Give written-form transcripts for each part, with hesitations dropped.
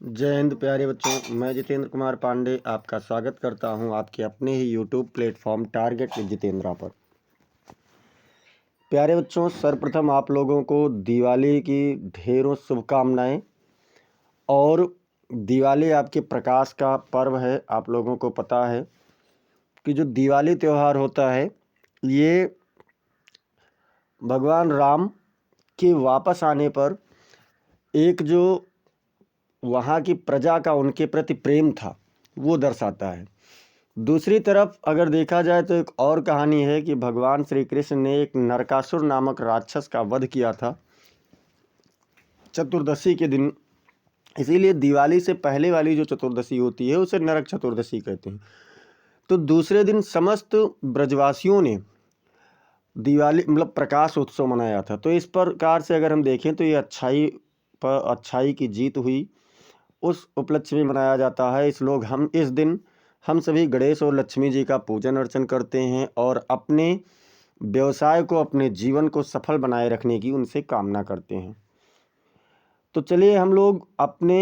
जय हिंद प्यारे बच्चों। मैं जितेंद्र कुमार पांडे आपका स्वागत करता हूं आपके अपने ही YouTube platform target with Jitendra पर। प्यारे बच्चों, सर्वप्रथम आप लोगों को दिवाली की ढेरों शुभकामनाएं। और दिवाली आपके प्रकाश का पर्व है। आप लोगों को पता है कि जो दिवाली त्यौहार होता है ये भगवान राम के वापस आने पर एक जो वहाँ की प्रजा का उनके प्रति प्रेम था वो दर्शाता है। दूसरी तरफ अगर देखा जाए तो एक और कहानी है कि भगवान श्री कृष्ण ने एक नरकासुर नामक राक्षस का वध किया था चतुर्दशी के दिन। इसीलिए दिवाली से पहले वाली जो चतुर्दशी होती है उसे नरक चतुर्दशी कहते हैं। तो दूसरे दिन समस्त ब्रजवासियों ने दिवाली मतलब प्रकाश उत्सव मनाया था। तो इस प्रकार से अगर हम देखें तो ये अच्छाई पर अच्छाई की जीत हुई उस उपलक्ष्य में मनाया जाता है। इस दिन हम सभी गणेश और लक्ष्मी जी का पूजन अर्चन करते हैं और अपने व्यवसाय को, अपने जीवन को सफल बनाए रखने की उनसे कामना करते हैं। तो चलिए हम लोग अपने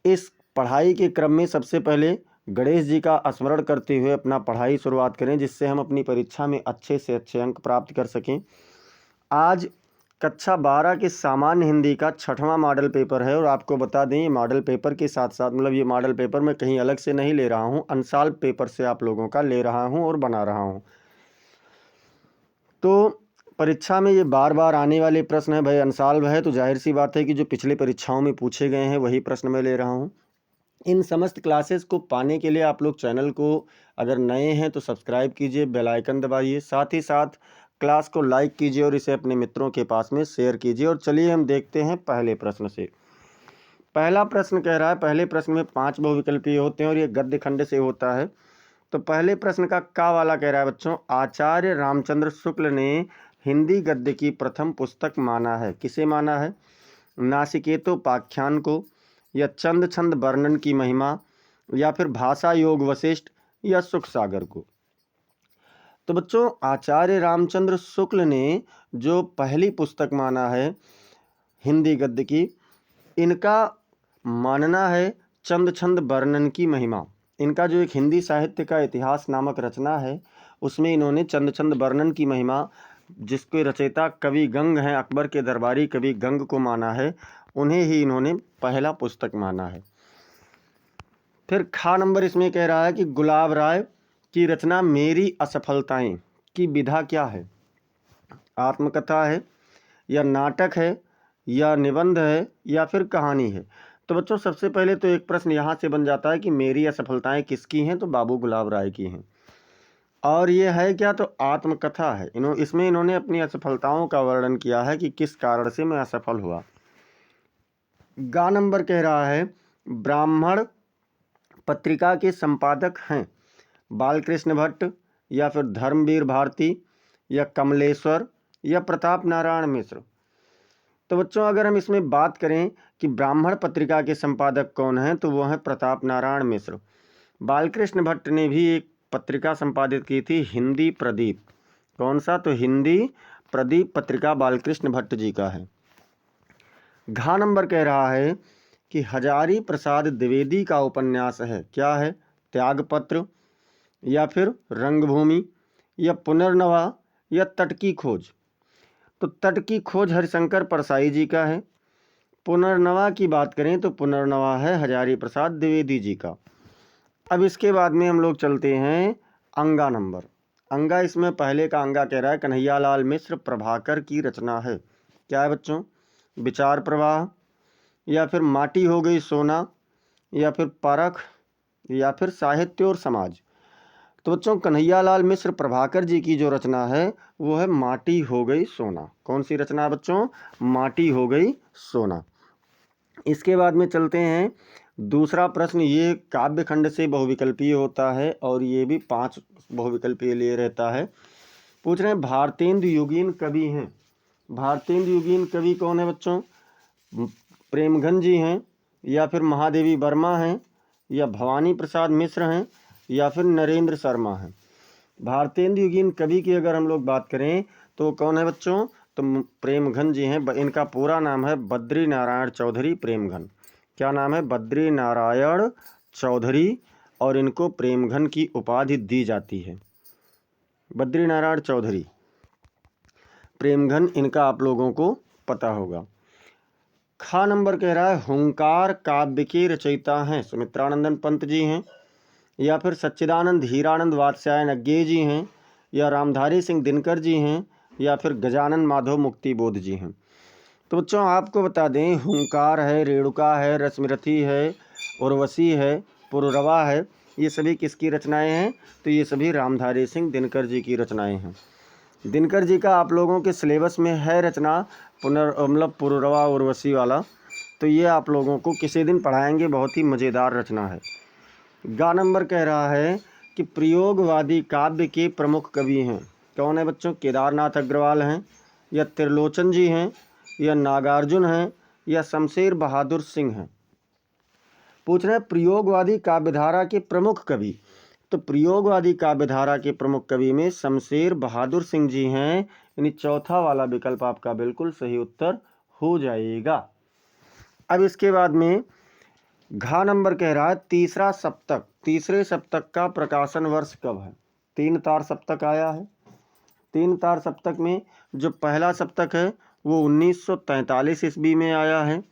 इस पढ़ाई के क्रम में सबसे पहले गणेश जी का स्मरण करते हुए अपना पढ़ाई शुरुआत करें, जिससे हम अपनी परीक्षा में अच्छे से अच्छे अंक प्राप्त कर सकें। आज कक्षा 12 के सामान्य हिंदी का 6वां मॉडल पेपर है। और आपको बता दें ये मॉडल पेपर के साथ साथ मतलब ये मॉडल पेपर मैं कहीं अलग से नहीं ले रहा हूँ, अनसॉल्व पेपर से आप लोगों का ले रहा हूँ और बना रहा हूँ। तो परीक्षा में ये बार बार आने वाले प्रश्न है भाई, अनसॉल्व है तो जाहिर सी बात है कि जो पिछले परीक्षाओं में पूछे गए हैं वही प्रश्न मैं ले रहा हूँ। इन समस्त क्लासेस को पाने के लिए आप लोग चैनल को अगर नए हैं तो सब्सक्राइब कीजिए, बेल आइकन दबाइए, साथ ही साथ क्लास को लाइक कीजिए और इसे अपने मित्रों के पास में शेयर कीजिए। और चलिए हम देखते हैं पहले प्रश्न से। पहला प्रश्न कह रहा है, पहले प्रश्न में 5 बहुविकल्पीय होते हैं और ये गद्य खंड से होता है। तो पहले प्रश्न का वाला कह रहा है बच्चों, आचार्य रामचंद्र शुक्ल ने हिंदी गद्य की प्रथम पुस्तक माना है। किसे माना है? नासिकेतोपाख्यान को, या चंद छंद वर्णन की महिमा, या फिर भाषा योग वशिष्ठ, या सुख सागर को। तो बच्चों आचार्य रामचंद्र शुक्ल ने जो पहली पुस्तक माना है हिंदी गद्य की, इनका मानना है चंद छंद वर्णन की महिमा। इनका जो एक हिंदी साहित्य का इतिहास नामक रचना है उसमें इन्होंने चंद छंद वर्णन की महिमा, जिसके रचयिता कवि गंग हैं, अकबर के दरबारी कवि गंग को माना है, उन्हें ही इन्होंने पहला पुस्तक माना है। फिर खा नंबर इसमें कह रहा है कि गुलाब राय की रचना मेरी असफलताएं की विधा क्या है? आत्मकथा है, या नाटक है, या निबंध है, या फिर कहानी है। तो बच्चों सबसे पहले तो एक प्रश्न यहाँ से बन जाता है कि मेरी असफलताएं किसकी हैं? तो बाबू गुलाब राय की हैं। और ये है क्या? तो आत्मकथा है। इसमें इन्होंने अपनी असफलताओं का वर्णन किया है कि किस कारण से मैं असफल हुआ। गा नंबर कह रहा है, ब्राह्मण पत्रिका के संपादक हैं बालकृष्ण भट्ट, या फिर धर्मवीर भारती, या कमलेश्वर, या प्रताप नारायण मिश्र। तो बच्चों अगर हम इसमें बात करें कि ब्राह्मण पत्रिका के संपादक कौन हैं, तो वो हैं प्रताप नारायण मिश्र। बालकृष्ण भट्ट ने भी एक पत्रिका संपादित की थी, हिंदी प्रदीप। कौन सा? तो हिंदी प्रदीप पत्रिका बालकृष्ण भट्ट जी का है। घा नंबर कह रहा है कि हजारी प्रसाद द्विवेदी का उपन्यास है। क्या है? त्यागपत्र, या फिर रंगभूमि, या पुनर्नवा, या तट की खोज। तो तट की खोज हरिशंकर परसाई जी का है। पुनर्नवा की बात करें तो पुनर्नवा है हजारी प्रसाद द्विवेदी जी का। अब इसके बाद में हम लोग चलते हैं अंगा नंबर। अंगा इसमें पहले का अंगा कह रहा है कन्हैयालाल मिश्र प्रभाकर की रचना है। क्या है बच्चों? विचार प्रवाह, या फिर माटी हो गई सोना, या फिर परख, या फिर साहित्य और समाज। तो बच्चों कन्हैयालाल मिश्र प्रभाकर जी की जो रचना है वो है माटी हो गई सोना। कौन सी रचना है बच्चों? माटी हो गई सोना। इसके बाद में चलते हैं दूसरा प्रश्न। ये काव्य खंड से बहुविकल्पीय होता है और ये भी 5 बहुविकल्पीय लिए रहता है। पूछ रहे हैं भारतेंदु युगीन कवि हैं। भारतेंदु युगीन कवि कौन है बच्चों? प्रेमघन जी हैं, या फिर महादेवी वर्मा हैं, या भवानी प्रसाद मिश्र हैं, या फिर नरेंद्र शर्मा हैं। भारतेंदु युगीन कवि की अगर हम लोग बात करें तो कौन है बच्चों? तो प्रेमघन जी हैं। इनका पूरा नाम है बद्री नारायण चौधरी प्रेमघन। क्या नाम है? बद्री नारायण चौधरी, और इनको प्रेमघन की उपाधि दी जाती है। बद्री नारायण चौधरी, प्रेमघन, इनका आप लोगों को पता होगा। खा नंबर कह रहा है हुंकार काव्य के रचयिता हैं सुमित्रानंदन पंत जी हैं, या फिर सच्चिदानंद हीरानंद वात्स्यायन अज्ञे जी हैं, या रामधारी सिंह दिनकर जी हैं, या फिर गजानन माधव मुक्तिबोध जी हैं। तो बच्चों आपको बता दें, हुंकार है, रेणुका है, रश्मिरथी है, उर्वशी है, पुरुरवा है, ये सभी किसकी रचनाएं हैं? तो ये सभी रामधारी सिंह दिनकर जी की रचनाएं हैं। दिनकर जी का आप लोगों के सिलेबस में है रचना मतलब पुरुरवा उर्वशी वाला, तो ये आप लोगों को किसी दिन पढ़ाएंगे, बहुत ही मज़ेदार रचना है। गा नंबर कह रहा है कि प्रयोगवादी काव्य के प्रमुख कवि हैं। कौन है बच्चों? केदारनाथ अग्रवाल हैं, या त्रिलोचन जी हैं, या नागार्जुन हैं, या शमशेर बहादुर सिंह हैं। पूछ रहे हैं प्रयोगवादी काव्यधारा के प्रमुख कवि, तो प्रयोगवादी काव्यधारा के प्रमुख कवि में शमशेर बहादुर सिंह जी हैं, यानी चौथा वाला विकल्प आपका बिल्कुल सही उत्तर हो जाएगा। अब इसके बाद में घा नंबर कह रहा है तीसरा सप्तक, तीसरे सप्तक का प्रकाशन वर्ष कब है? 3 तार सप्तक आया है। 3 तार सप्तक में जो पहला सप्तक है वो 1943 ईस्वी में आया है,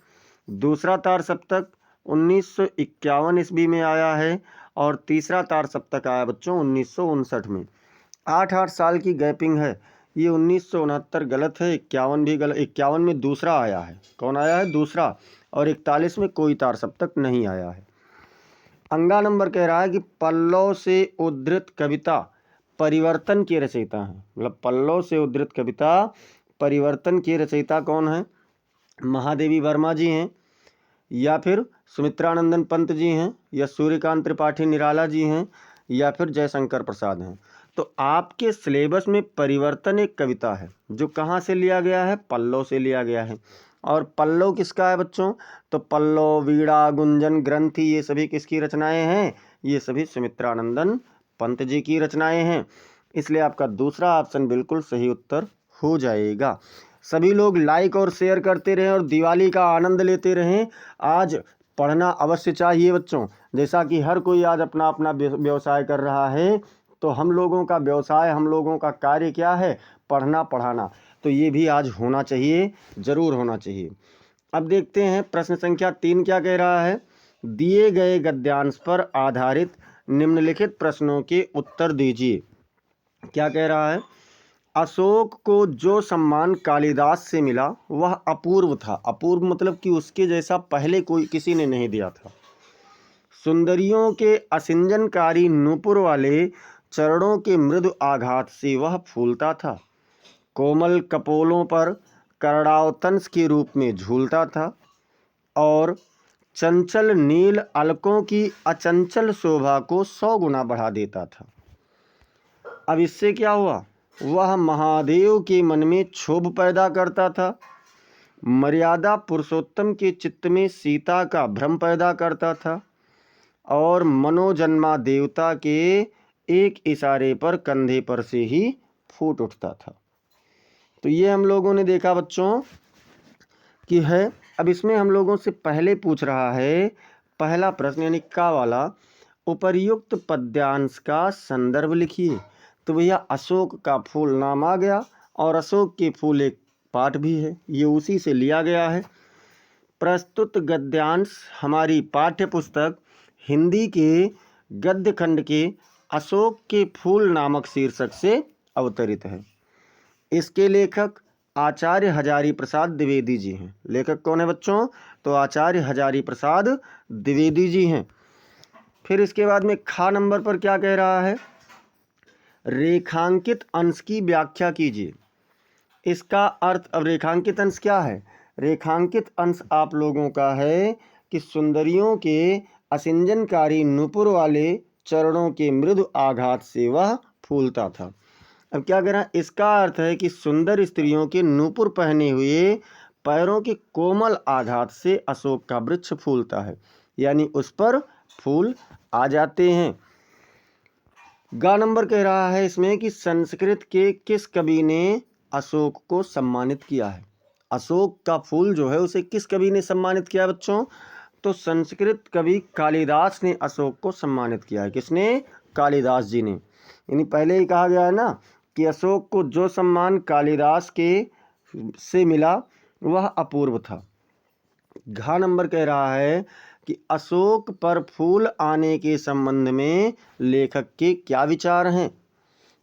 दूसरा तार सप्तक 1951 ईस्वी में आया है, और तीसरा तार सप्तक आया बच्चों 1959 में। 8-8 साल की गैपिंग है। ये 1969 गलत है, 51 भी गलत, 51 में दूसरा आया है। कौन आया है? दूसरा। और 41 में कोई तार सप्तक नहीं आया है। अंगा नंबर कह रहा है कि पल्लव से उद्धृत कविता परिवर्तन के रचयिता हैं, मतलब पल्लव से उद्धृत कविता परिवर्तन के रचयिता कौन है? महादेवी वर्मा जी हैं, या फिर सुमित्रानंदन पंत जी हैं, या सूर्यकांत त्रिपाठी निराला जी हैं, या फिर जयशंकर प्रसाद हैं। तो आपके सिलेबस में परिवर्तन एक कविता है जो कहाँ से लिया गया है? पल्लव से लिया गया है। और पल्लव किसका है बच्चों? तो पल्लव, वीणा, गुंजन, ग्रंथि, ये सभी किसकी रचनाएं हैं? ये सभी सुमित्रानंदन पंत जी की रचनाएं हैं। इसलिए आपका दूसरा ऑप्शन बिल्कुल सही उत्तर हो जाएगा। सभी लोग लाइक और शेयर करते रहें और दिवाली का आनंद लेते रहें। आज पढ़ना अवश्य चाहिए बच्चों, जैसा कि हर कोई आज अपना अपना व्यवसाय कर रहा है, तो हम लोगों का व्यवसाय, हम लोगों का कार्य क्या है? पढ़ना, पढ़ाना। तो ये भी आज होना चाहिए, ज़रूर होना चाहिए। अब देखते हैं प्रश्न संख्या 3 क्या कह रहा है। दिए गए गद्यांश पर आधारित निम्नलिखित प्रश्नों के उत्तर दीजिए। क्या कह रहा है? अशोक को जो सम्मान कालिदास से मिला वह अपूर्व था। अपूर्व मतलब कि उसके जैसा पहले कोई किसी ने नहीं दिया था। सुंदरियों के असिंजनकारी नूपुर वाले चरणों के मृदु आघात से वह फूलता था। कोमल कपोलों पर करड़ावतंस के रूप में झूलता था, और चंचल नील अलकों की अचंचल शोभा को 100 गुना बढ़ा देता था। अब इससे क्या हुआ? वह महादेव के मन में क्षोभ पैदा करता था, मर्यादा पुरुषोत्तम के चित्त में सीता का भ्रम पैदा करता था, और मनोजन्मा देवता के एक इशारे पर कंधे पर से ही फूट उठता था। तो ये हम लोगों ने देखा बच्चों कि है। अब इसमें हम लोगों से पहले पूछ रहा है पहला प्रश्न यानी का वाला, उपर्युक्त पद्यांश का संदर्भ लिखिए। तो भैया अशोक का फूल नाम आ गया, और अशोक के फूल एक पाठ भी है, ये उसी से लिया गया है। प्रस्तुत गद्यांश हमारी पाठ्य पुस्तक हिंदी के गद्य खंड के अशोक के फूल नामक शीर्षक से अवतरित है। इसके लेखक आचार्य हजारी प्रसाद द्विवेदी जी हैं। लेखक कौन है बच्चों? तो आचार्य हजारी प्रसाद द्विवेदी जी हैं। फिर इसके बाद में खा नंबर पर क्या कह रहा है? रेखांकित अंश की व्याख्या कीजिए। इसका अर्थ, अब रेखांकित अंश क्या है? रेखांकित अंश आप लोगों का है कि सुंदरियों के असिंजनकारी नूपुर वाले चरणों के मृदु आघात से वह फूलता था। अब क्या कह रहा है? इसका अर्थ है कि सुंदर स्त्रियों के नूपुर पहने हुए पैरों के कोमल आघात से अशोक का वृक्ष फूलता है, यानी उस पर फूल आ जाते हैं। गा नंबर कह रहा है इसमें कि संस्कृत के किस कवि ने अशोक को सम्मानित किया है? अशोक का फूल जो है उसे किस कवि ने सम्मानित किया बच्चों? तो संस्कृत कवि कालिदास ने अशोक को सम्मानित किया है। किसने? कालिदास जी ने। यानी पहले ही कहा गया है ना कि अशोक को जो सम्मान कालिदास के से मिला वह अपूर्व था। घ नंबर कह रहा है कि अशोक पर फूल आने के संबंध में लेखक के क्या विचार हैं,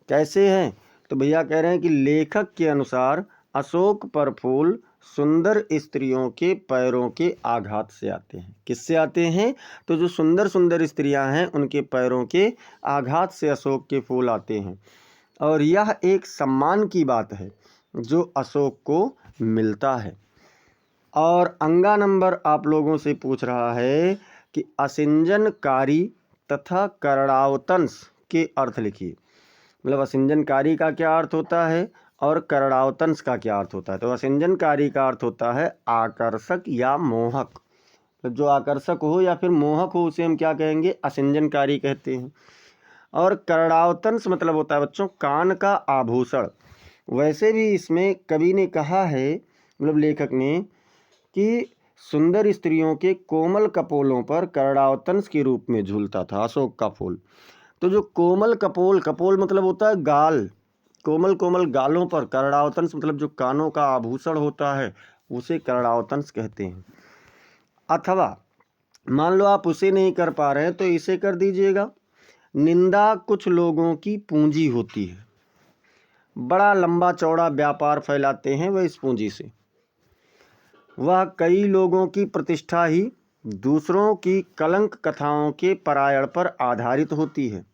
कैसे हैं? तो भैया कह रहे हैं कि लेखक के अनुसार अशोक पर फूल सुंदर स्त्रियों के पैरों के आघात से आते हैं। किससे आते हैं? तो जो सुंदर सुंदर स्त्रियां हैं उनके पैरों के आघात से अशोक के फूल आते हैं, और यह एक सम्मान की बात है जो अशोक को मिलता है। और अंगा नंबर आप लोगों से पूछ रहा है कि असिंजनकारी तथा करड़ावतंस के अर्थ लिखिए। मतलब असिंजनकारी का क्या अर्थ होता है और करड़ावतंस का क्या अर्थ होता है? तो असिंजनकारी का अर्थ होता है आकर्षक या मोहक। तो जो आकर्षक हो या फिर मोहक हो उसे हम क्या कहेंगे? असिंजनकारी कहते हैं। और करड़ावतंस मतलब होता है बच्चों कान का आभूषण। वैसे भी इसमें कवि ने कहा है, मतलब लेखक ने, कि सुंदर स्त्रियों के कोमल कपोलों पर करड़ावतंस के रूप में झूलता था अशोक का फूल। तो जो कोमल कपोल, कपोल मतलब होता है गाल, कोमल कोमल गालों पर करड़ावतंस मतलब जो कानों का आभूषण होता है उसे करड़ावतंस कहते हैं। अथवा मान लो आप उसे नहीं कर पा रहे हैं तो इसे कर दीजिएगा, निंदा कुछ लोगों की पूंजी होती है। बड़ा लंबा चौड़ा व्यापार फैलाते हैं वह इस पूंजी से। वह कई लोगों की प्रतिष्ठा ही दूसरों की कलंक कथाओं के परायण पर आधारित होती है।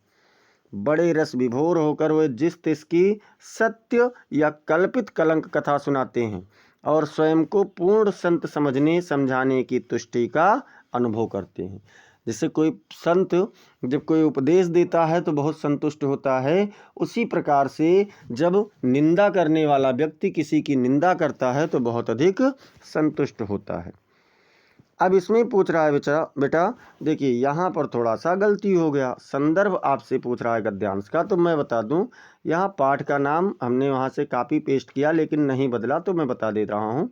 बड़े रस विभोर होकर वे जिस तिसकी सत्य या कल्पित कलंक कथा सुनाते हैं और स्वयं को पूर्ण संत समझने समझाने की तुष्टि का अनुभव करते हैं। जैसे कोई संत जब कोई उपदेश देता है तो बहुत संतुष्ट होता है, उसी प्रकार से जब निंदा करने वाला व्यक्ति किसी की निंदा करता है तो बहुत अधिक संतुष्ट होता है। अब इसमें पूछ रहा है बेटा देखिए यहाँ पर थोड़ा सा गलती हो गया। संदर्भ आपसे पूछ रहा है गद्यांश का, तो मैं बता दूं यहाँ पाठ का नाम हमने वहाँ से कॉपी पेस्ट किया लेकिन नहीं बदला, तो मैं बता दे रहा हूँ।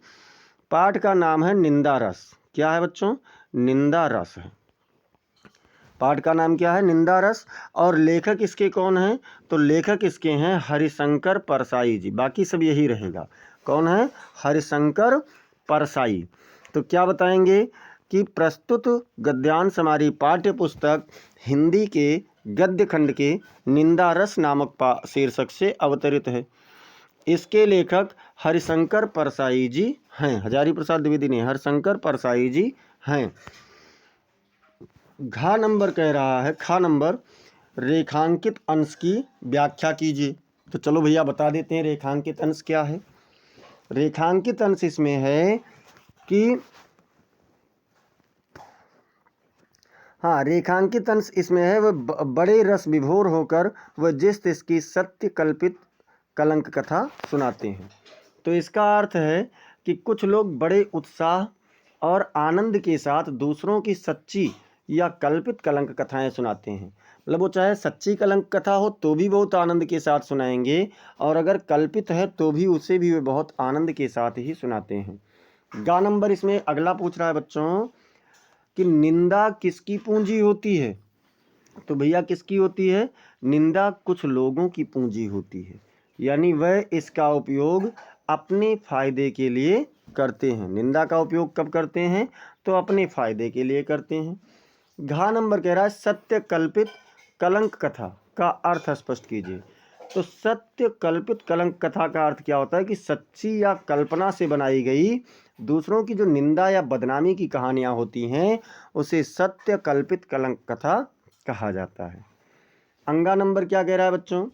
पाठ का नाम है निंदा रस। क्या है बच्चों? निंदा रस है। पाठ का नाम क्या है? निंदा रस। और लेखक इसके कौन हैं? तो लेखक इसके हैं हरिशंकर परसाई जी। बाकी सब यही रहेगा। कौन है? हरिशंकर परसाई। तो क्या बताएंगे कि प्रस्तुत गद्यांश हमारी पाठ्य पुस्तक हिंदी के गद्य खंड के निंदा रस नामक शीर्षक से अवतरित है। इसके लेखक हरिशंकर परसाई जी हैं। हजारी प्रसाद द्विवेदी ने, हरिशंकर परसाई जी हैं। घ नंबर कह रहा है, खा नंबर, रेखांकित अंश की व्याख्या कीजिए। तो चलो भैया बता देते हैं रेखांकित अंश क्या है। रेखांकित अंश इसमें है कि हाँ, रेखांकित अंश इसमें है वह बड़े रस विभोर होकर वह जिस तिसकी सत्य कल्पित कलंक कथा सुनाते हैं। तो इसका अर्थ है कि कुछ लोग बड़े उत्साह और आनंद के साथ दूसरों की सच्ची या कल्पित कलंक कथाएं सुनाते हैं। मतलब वो चाहे सच्ची कलंक कथा हो तो भी बहुत आनंद के साथ सुनाएंगे, और अगर कल्पित है तो भी उसे भी वे बहुत आनंद के साथ ही सुनाते हैं। गा नंबर इसमें अगला पूछ रहा है बच्चों कि निंदा किसकी पूंजी होती है? तो भैया किसकी होती है? निंदा कुछ लोगों की पूंजी होती है, यानी वह इसका उपयोग अपने फायदे के लिए करते हैं। निंदा का उपयोग कब करते हैं? तो अपने फायदे के लिए करते हैं। घा नंबर कह रहा है सत्य कल्पित कलंक कथा का अर्थ स्पष्ट कीजिए। तो सत्य कल्पित कलंक कथा का अर्थ क्या होता है कि सच्ची या कल्पना से बनाई गई दूसरों की जो निंदा या बदनामी की कहानियां होती हैं उसे सत्य कल्पित कलंक कथा कहा जाता है। अंगा नंबर क्या कह रहा है बच्चों?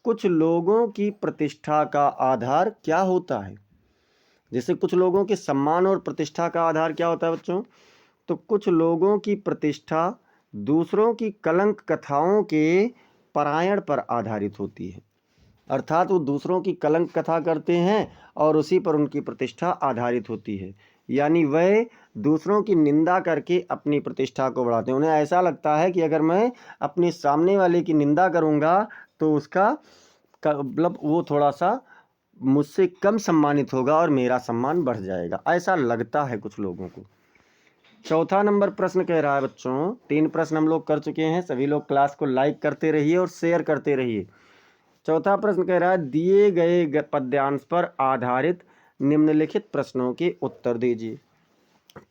कुछ लोगों की प्रतिष्ठा का आधार क्या होता है? जैसे कुछ लोगों के सम्मान और प्रतिष्ठा का आधार क्या होता है बच्चों? तो कुछ लोगों की प्रतिष्ठा दूसरों की कलंक कथाओं के परायण पर आधारित होती है। अर्थात वो दूसरों की कलंक कथा करते हैं और उसी पर उनकी प्रतिष्ठा आधारित होती है, यानी वह दूसरों की निंदा करके अपनी प्रतिष्ठा को बढ़ाते हैं। उन्हें ऐसा लगता है कि अगर मैं अपने सामने वाले की निंदा करूंगा तो उसका मतलब वो थोड़ा सा मुझसे कम सम्मानित होगा और मेरा सम्मान बढ़ जाएगा, ऐसा लगता है कुछ लोगों को। चौथा नंबर प्रश्न कह रहा है बच्चों, 3 प्रश्न हम लोग कर चुके हैं, सभी लोग क्लास को लाइक करते रहिए और शेयर करते रहिए। चौथा प्रश्न कह रहा है दिए गए पद्यांश पर आधारित निम्नलिखित प्रश्नों के उत्तर दीजिए।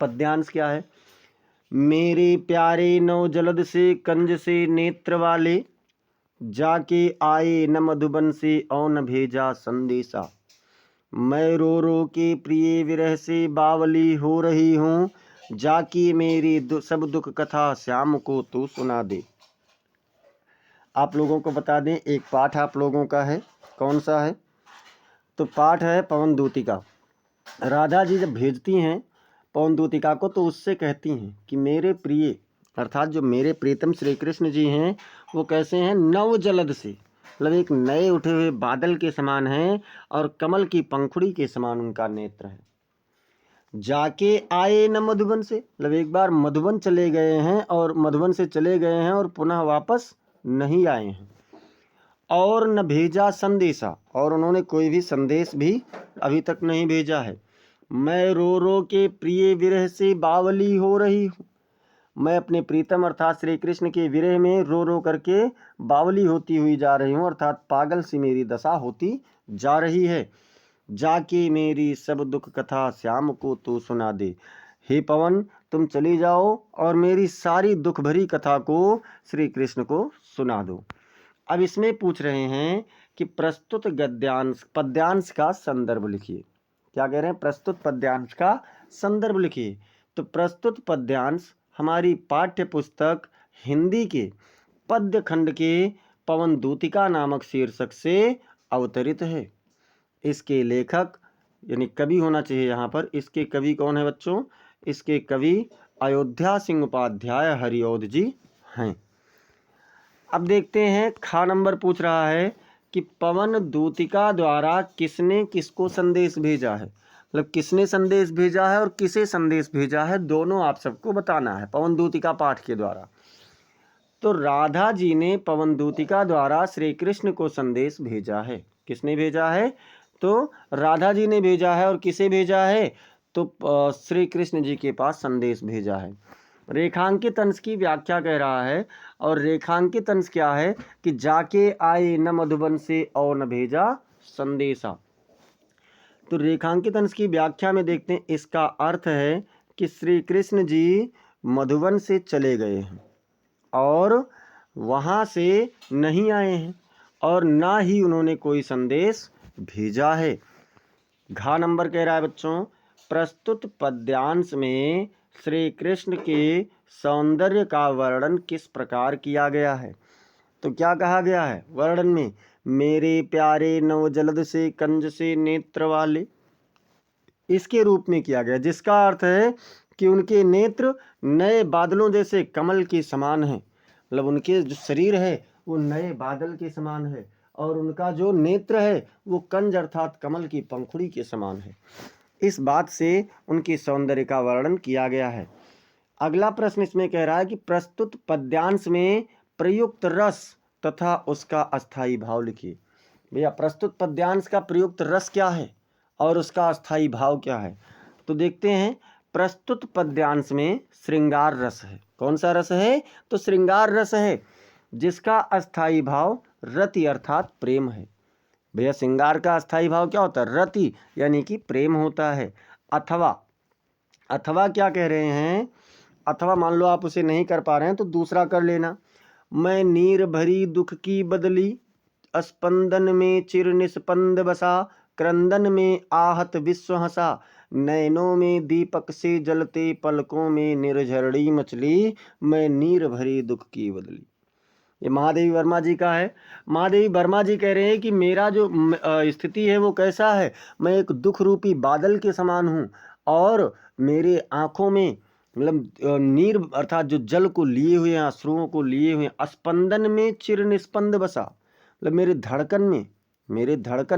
पद्यांश क्या है? मेरे प्यारे नौ जलद से कंज से नेत्र वाले, जाके आए न मधुबन से और न भेजा संदेशा। मैं रो रो के प्रिय विरह से बावली हो रही हूँ, जाकी मेरी सब दुख कथा श्याम को तू सुना दे। आप लोगों को बता दें, एक पाठ आप लोगों का है, कौन सा है? तो पाठ है पवन दूतिका। राधा जी जब भेजती हैं पवन दूतिका को तो उससे कहती हैं कि मेरे प्रिय, अर्थात जो मेरे प्रीतम श्री कृष्ण जी हैं वो कैसे हैं? नव जलद से, मतलब एक नए उठे हुए बादल के समान हैं और कमल की पंखुड़ी के समान उनका नेत्र है। जाके आए न मधुबन से, मतलब एक बार मधुबन चले गए हैं और मधुबन से चले गए हैं और पुनः वापस नहीं आए हैं। और न भेजा संदेशा, और उन्होंने कोई भी संदेश भी अभी तक नहीं भेजा है। मैं रो रो के प्रिय विरह से बावली हो रही हूँ, मैं अपने प्रीतम अर्थात श्री कृष्ण के विरह में रो रो करके बावली होती हुई जा रही हूँ, अर्थात पागल सी मेरी दशा होती जा रही है। जाके मेरी सब दुख कथा श्याम को तू सुना दे। हे पवन, तुम चली जाओ और मेरी सारी दुख भरी कथा को श्री कृष्ण को सुना दो। अब इसमें पूछ रहे हैं कि प्रस्तुत पद्यांश का संदर्भ लिखिए। क्या कह रहे हैं? प्रस्तुत पद्यांश का संदर्भ लिखिए। तो प्रस्तुत पद्यांश हमारी पाठ्य पुस्तक हिंदी के पद्य खंड के पवन दूतिका नामक शीर्षक से अवतरित है। इसके लेखक यानी कवि होना चाहिए यहाँ पर। इसके कवि कौन है बच्चों? इसके कवि अयोध्या सिंह उपाध्याय हरिऔध जी हैं। अब देखते हैं, खा नंबर पूछ रहा है कि पवन दूतिका द्वारा किसने किसको संदेश भेजा है, मतलब किसने संदेश भेजा है और किसे संदेश भेजा है, दोनों आप सबको बताना है पवन दूतिका पाठ के द्वारा। तो राधा जी ने पवन दूतिका द्वारा श्री कृष्ण को संदेश भेजा है। किसने भेजा है? तो राधा जी ने भेजा है। और किसे भेजा है? तो श्री कृष्ण जी के पास संदेश भेजा है। रेखांकित अंश की व्याख्या कह रहा है, और रेखांकित अंश क्या है कि जाके आए न मधुबन से और न भेजा संदेशा। तो रेखांकित अंश की व्याख्या में देखते हैं, इसका अर्थ है कि श्री कृष्ण जी मधुबन से चले गए हैं और वहाँ से नहीं आए हैं और ना ही उन्होंने कोई संदेश भेजा है। घा नंबर कह रहा है बच्चों, प्रस्तुत पद्यांश में श्री कृष्ण के सौंदर्य का वर्णन किस प्रकार किया गया है? तो क्या कहा गया है वर्णन में? मेरे प्यारे नव जलद से कंज से नेत्र वाले, इसके रूप में किया गया, जिसका अर्थ है कि उनके नेत्र नए बादलों जैसे कमल के समान हैं। मतलब उनके जो शरीर है वो नए बादल के समान है और उनका जो नेत्र है वो कंज अर्थात कमल की पंखुड़ी के समान है। इस बात से उनके सौंदर्य का वर्णन किया गया है। अगला प्रश्न इसमें कह रहा है कि प्रस्तुत पद्यांश में प्रयुक्त रस तथा उसका अस्थायी भाव लिखिए। भैया, प्रस्तुत पद्यांश का प्रयुक्त रस क्या है और उसका अस्थायी भाव क्या है? तो देखते हैं, प्रस्तुत पद्यांश में श्रृंगार रस है। कौन सा रस है? तो श्रृंगार रस है, जिसका अस्थायी भाव रति अर्थात प्रेम है। भैया, श्रृंगार का अस्थायी भाव क्या होता है? रति यानी कि प्रेम होता है। अथवा क्या कह रहे हैं? अथवा मान लो आप उसे नहीं कर पा रहे हैं तो दूसरा कर लेना। मैं नीर भरी दुख की बदली, स्पंदन में चिर निस्पंद बसा, क्रंदन में आहत विश्व हंसा, नैनों में दीपक से जलते पलकों में निर्झरड़ी मछली, मैं नीर भरी दुख की बदली। ये महादेवी वर्मा जी का है। महादेवी वर्मा जी कह रहे हैं कि मेरा जो स्थिति है वो कैसा है? मैं एक दुख रूपी बादल के समान हूँ और मेरे आँखों में मतलब नीर अर्थात जो जल को लिए हुए, अश्रुओं को लिए हुए, स्पंदन में चिर निस्पंद बसा, मतलब मेरे धड़कन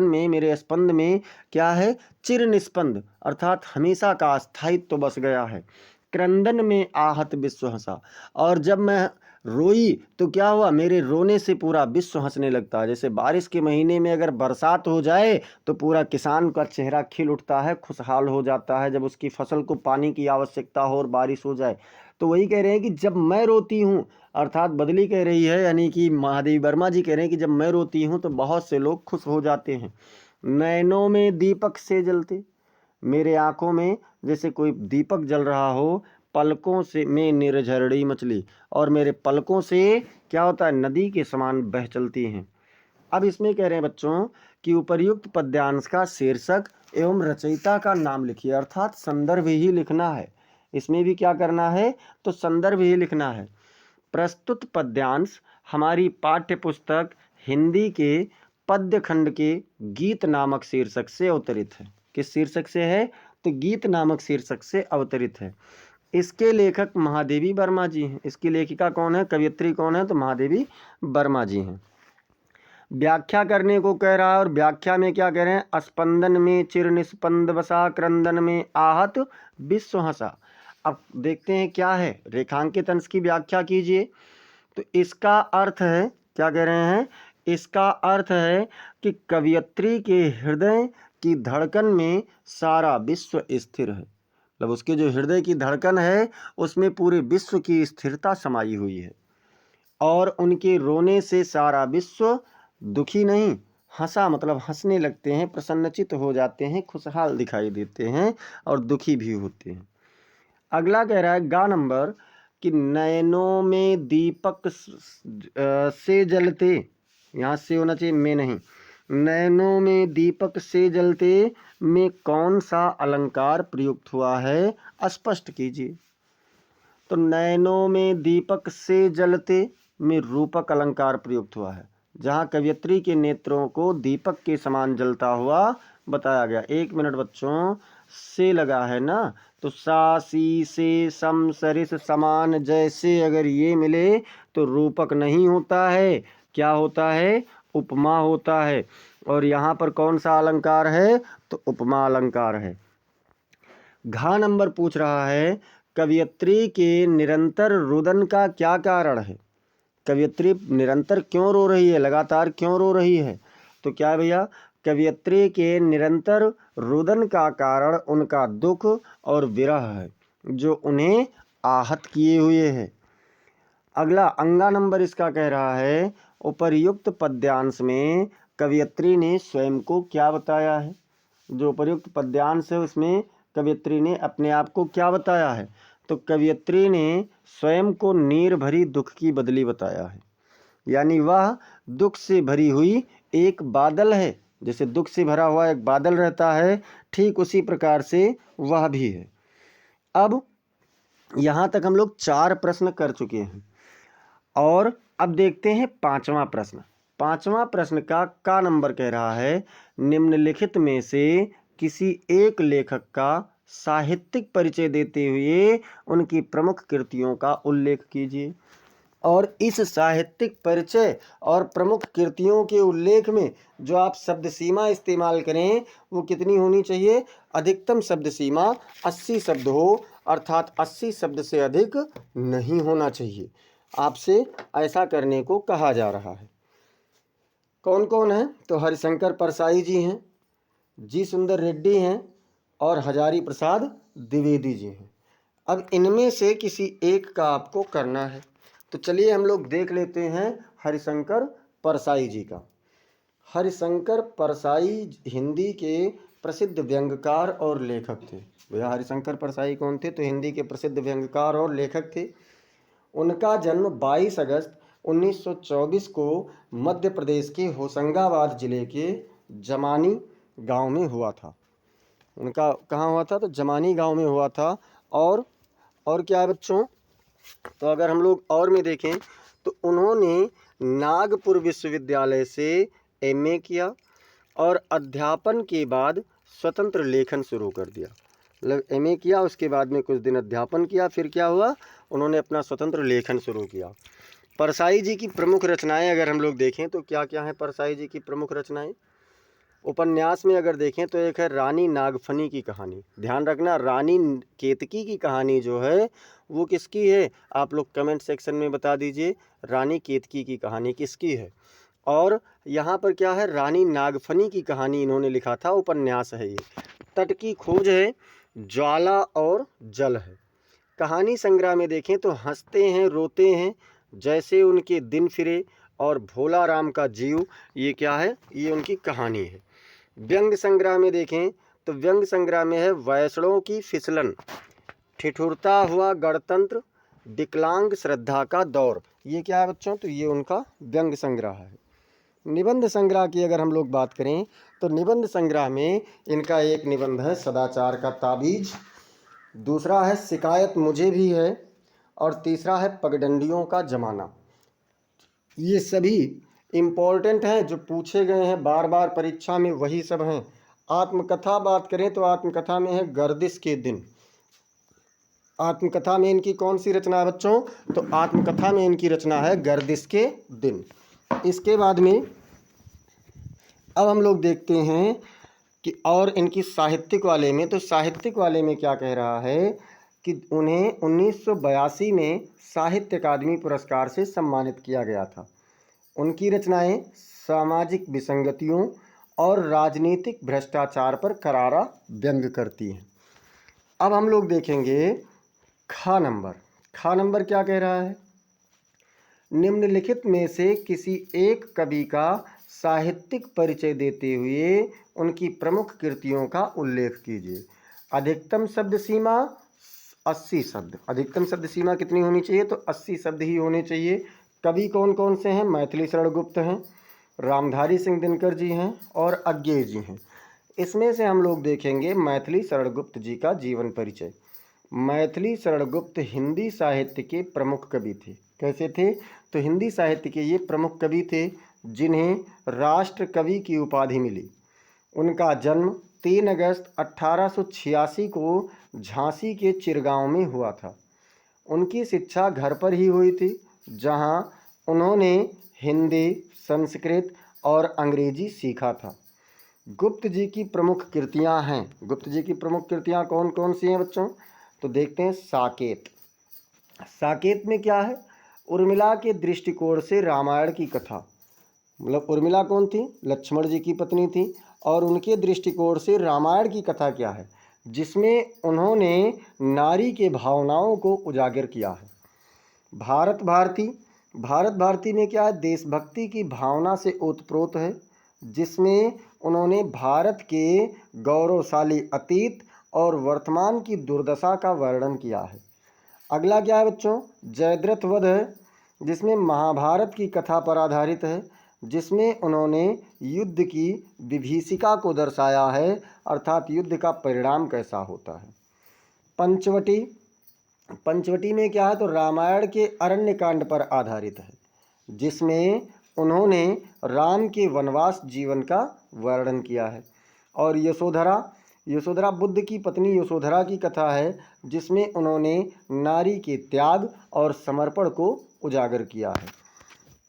में मेरे स्पंद में क्या है? चिर निस्पंद अर्थात हमेशा का स्थायित्व बस गया है। क्रंदन में आहत विश्व हंसा। और जब मैं रोई तो क्या हुआ, मेरे रोने से पूरा विश्व हंसने लगता है। जैसे बारिश के महीने में अगर बरसात हो जाए तो पूरा किसान का चेहरा खिल उठता है, खुशहाल हो जाता है, जब उसकी फसल को पानी की आवश्यकता हो और बारिश हो जाए। तो वही कह रहे हैं कि जब मैं रोती हूँ, अर्थात बदली कह रही है, यानी कि महादेवी वर्मा जी कह रहे हैं कि जब मैं रोती हूँ तो बहुत से लोग खुश हो जाते हैं। नैनों में दीपक से जलते, मेरे आंखों में जैसे कोई दीपक जल रहा हो, पलकों से में निर्झरड़ी मछली, और मेरे पलकों से क्या होता है, नदी के समान बह चलती हैं। अब इसमें कह रहे हैं बच्चों कि उपर्युक्त पद्यांश का शीर्षक एवं रचयिता का नाम लिखिए, अर्थात संदर्भ ही लिखना है। इसमें भी क्या करना है, तो संदर्भ ही लिखना है। प्रस्तुत पद्यांश हमारी पाठ्य पुस्तक हिंदी के पद्य खंड के गीत नामक शीर्षक से अवतरित है। किस शीर्षक से है, तो गीत नामक शीर्षक से अवतरित है। इसके लेखक महादेवी वर्मा जी हैं। इसकी लेखिका कौन है, कवयित्री कौन है, तो महादेवी वर्मा जी हैं। व्याख्या करने को कह रहा है, और व्याख्या में क्या कह रहे हैं, स्पंदन में चिर निस्पंद बसा, क्रंदन में आहत विश्व हंसा। अब देखते हैं क्या है, रेखांकित अंश की व्याख्या कीजिए। तो इसका अर्थ है, क्या कह रहे हैं, इसका अर्थ है कि कवयित्री के हृदय की धड़कन में सारा विश्व स्थिर है। मतलब उसके जो हृदय की धड़कन है उसमें पूरे विश्व की स्थिरता समाई हुई है, और उनके रोने से सारा विश्व दुखी नहीं, हंसा मतलब हंसने लगते हैं, प्रसन्नचित हो जाते हैं, खुशहाल दिखाई देते हैं और दुखी भी होते हैं। अगला कह रहा है गा नंबर कि नयनों में दीपक से जलते, यहाँ से होना चाहिए में नहीं, नयनों में दीपक से जलते में कौन सा अलंकार प्रयुक्त हुआ है, स्पष्ट कीजिए। तो नयनों में दीपक से जलते में रूपक अलंकार प्रयुक्त हुआ है, जहाँ कवयित्री के नेत्रों को दीपक के समान जलता हुआ बताया गया। 1 मिनट बच्चों, से लगा है ना, तो सा सी से सम सरिस समान जैसे अगर ये मिले तो रूपक नहीं होता है, क्या होता है, उपमा होता है। और यहाँ पर कौन सा अलंकार है, तो उपमा अलंकार है। घा नंबर पूछ रहा है कवयित्री के निरंतर रुदन का क्या कारण है। कवयित्री निरंतर क्यों रो रही है, लगातार क्यों रो रही है, तो क्या है भैया, कवयित्री के निरंतर रुदन का कारण उनका दुख और विरह है जो उन्हें आहत किए हुए है। अगला अंगा नंबर इसका कह रहा है उपर्युक्त पद्यांश में कवयित्री ने स्वयं को क्या बताया है। जो उपर्युक्त पद्यांश है उसमें कवयित्री ने अपने आप को क्या बताया है, तो कवयित्री ने स्वयं को नीर भरी दुख की बदली बताया है। यानी वह दुख से भरी हुई एक बादल है, जैसे दुख से भरा हुआ एक बादल रहता है, ठीक उसी प्रकार से वह भी है। अब यहाँ तक हम लोग 4 प्रश्न कर चुके हैं, और अब देखते हैं 5वां प्रश्न। 5वां प्रश्न का नंबर कह रहा है निम्नलिखित में से किसी एक लेखक का साहित्यिक परिचय देते हुए उनकी प्रमुख कृतियों का उल्लेख कीजिए। और इस साहित्यिक परिचय और प्रमुख कृतियों के उल्लेख में जो आप शब्द सीमा इस्तेमाल करें वो कितनी होनी चाहिए, अधिकतम शब्द सीमा 80 शब्द हो, अर्थात 80 शब्द से अधिक नहीं होना चाहिए। आपसे ऐसा करने को कहा जा रहा है। कौन कौन है, तो हरिशंकर परसाई जी हैं, जी सुंदर रेड्डी हैं, और हजारी प्रसाद द्विवेदी जी हैं। अब इनमें से किसी एक का आपको करना है। तो चलिए हम लोग देख लेते हैं हरिशंकर परसाई जी का। हरिशंकर परसाई हिंदी के प्रसिद्ध व्यंग्यकार और लेखक थे। भैया हरिशंकर परसाई कौन थे, तो हिंदी के प्रसिद्ध व्यंग्यकार और लेखक थे। उनका जन्म 22 अगस्त 1924 को मध्य प्रदेश के होशंगाबाद जिले के जमानी गांव में हुआ था। उनका कहाँ हुआ था, तो जमानी गांव में हुआ था। और क्या है बच्चों, तो अगर हम लोग और में देखें तो उन्होंने नागपुर विश्वविद्यालय से एमए किया और अध्यापन के बाद स्वतंत्र लेखन शुरू कर दिया। मतलब एमए किया, उसके बाद में कुछ दिन अध्यापन किया, फिर क्या हुआ, उन्होंने अपना स्वतंत्र लेखन शुरू किया। परसाई जी की प्रमुख रचनाएं अगर हम लोग देखें तो क्या क्या हैं परसाई जी की प्रमुख रचनाएं। उपन्यास में अगर देखें तो एक है रानी नागफनी की कहानी। ध्यान रखना, रानी केतकी की कहानी जो है वो किसकी है, आप लोग कमेंट सेक्शन में बता दीजिए रानी केतकी की कहानी किसकी है। और यहाँ पर क्या है, रानी नागफनी की कहानी इन्होंने लिखा था, उपन्यास है ये। तट की खोज है, ज्वाला और जल है। कहानी संग्रह में देखें तो हंसते हैं रोते हैं जैसे उनके दिन फिरे और भोला राम का जीव, ये क्या है, ये उनकी कहानी है। व्यंग संग्रह में देखें तो व्यंग संग्रह में है वैष्णों की फिसलन, ठिठुरता हुआ गणतंत्र, विकलांग श्रद्धा का दौर, ये क्या है बच्चों, तो ये उनका व्यंग संग्रह है। निबंध संग्रह की अगर हम लोग बात करें तो निबंध संग्रह में इनका एक निबंध है सदाचार का ताबीज, दूसरा है शिकायत मुझे भी है, और तीसरा है पगडंडियों का जमाना। ये सभी इम्पोर्टेंट हैं, जो पूछे गए हैं बार बार परीक्षा में, वही सब हैं। आत्मकथा बात करें तो आत्मकथा में है गर्दिश के दिन। आत्मकथा में इनकी कौन सी रचना है बच्चों, तो आत्मकथा में इनकी रचना है गर्दिश के दिन। इसके बाद में अब हम लोग देखते हैं कि और इनकी साहित्यिक वाले में, तो साहित्यिक वाले में क्या कह रहा है कि उन्हें 1982 में साहित्य अकादमी पुरस्कार से सम्मानित किया गया था। उनकी रचनाएं सामाजिक विसंगतियों और राजनीतिक भ्रष्टाचार पर करारा व्यंग करती हैं। अब हम लोग देखेंगे खा नंबर। खा नंबर क्या कह रहा है, निम्नलिखित में से किसी एक कवि का साहित्यिक परिचय देते हुए उनकी प्रमुख कृतियों का उल्लेख कीजिए। अधिकतम शब्द सीमा 80 शब्द। अधिकतम शब्द सीमा कितनी होनी चाहिए, तो 80 शब्द ही होने चाहिए। कवि कौन कौन से हैं, मैथिली शरण गुप्त हैं, रामधारी सिंह दिनकर जी हैं और अज्ञेय जी हैं। इसमें से हम लोग देखेंगे मैथिली शरण गुप्त जी का जीवन परिचय। मैथिली शरण गुप्त हिंदी साहित्य के प्रमुख कवि थे। कैसे थे, तो हिंदी साहित्य के ये प्रमुख कवि थे जिन्हें राष्ट्र कवि की उपाधि मिली। उनका जन्म 3 अगस्त 1886 को झांसी के चिरगांव में हुआ था। उनकी शिक्षा घर पर ही हुई थी, जहां उन्होंने हिंदी, संस्कृत और अंग्रेजी सीखा था। गुप्त जी की प्रमुख कृतियां हैं। गुप्त जी की प्रमुख कृतियां कौन कौन सी हैं बच्चों, तो देखते हैं साकेत। साकेत में क्या है, उर्मिला के दृष्टिकोण से रामायण की कथा, मतलब उर्मिला कौन थी, लक्ष्मण जी की पत्नी थी, और उनके दृष्टिकोण से रामायण की कथा क्या है, जिसमें उन्होंने नारी के भावनाओं को उजागर किया है। भारत भारती। भारत भारती में क्या है, देशभक्ति की भावना से ओतप्रोत है, जिसमें उन्होंने भारत के गौरवशाली अतीत और वर्तमान की दुर्दशा का वर्णन किया है। अगला क्या है बच्चों, जयद्रथ वध है, जिसमें महाभारत की कथा पर आधारित है, जिसमें उन्होंने युद्ध की विभीषिका को दर्शाया है, अर्थात युद्ध का परिणाम कैसा होता है। पंचवटी। पंचवटी में क्या है, तो रामायण के अरण्य कांड पर आधारित है, जिसमें उन्होंने राम के वनवास जीवन का वर्णन किया है। और यशोधरा। यशोधरा बुद्ध की पत्नी यशोधरा की कथा है, जिसमें उन्होंने नारी के त्याग और समर्पण को उजागर किया है।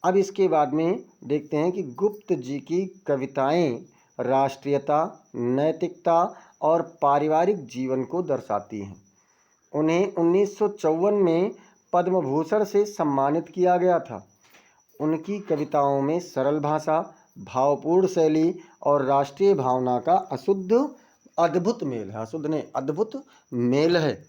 अब इसके बाद में देखते हैं कि गुप्त जी की कविताएं राष्ट्रीयता, नैतिकता और पारिवारिक जीवन को दर्शाती हैं। उन्हें 1954 में पद्म भूषण से सम्मानित किया गया था। उनकी कविताओं में सरल भाषा, भावपूर्ण शैली और राष्ट्रीय भावना का अद्भुत मेल है। अशुद्ध नहीं, अद्भुत मेल है।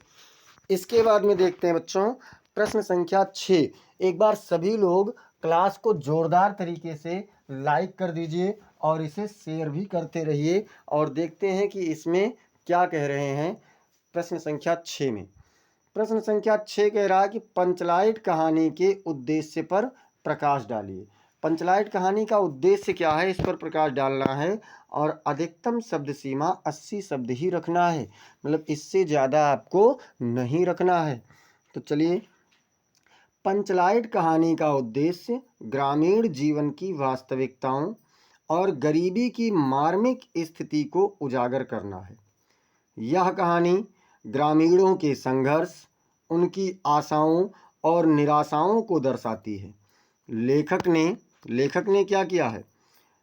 इसके बाद में देखते हैं बच्चों प्रश्न संख्या 6। एक बार सभी लोग क्लास को जोरदार तरीके से लाइक कर दीजिए और इसे शेयर भी करते रहिए, और देखते हैं कि इसमें क्या कह रहे हैं। प्रश्न संख्या 6 में, प्रश्न संख्या 6 कह रहा है कि पंचलाइट कहानी के उद्देश्य पर प्रकाश डालिए। पंचलाइट कहानी का उद्देश्य क्या है, इस पर प्रकाश डालना है, और अधिकतम शब्द सीमा 80 शब्द ही रखना है, मतलब इससे ज़्यादा आपको नहीं रखना है। तो चलिए, पंचलाइट कहानी का उद्देश्य ग्रामीण जीवन की वास्तविकताओं और गरीबी की मार्मिक स्थिति को उजागर करना है। यह कहानी ग्रामीणों के संघर्ष, उनकी आशाओं और निराशाओं को दर्शाती है। लेखक ने क्या किया है,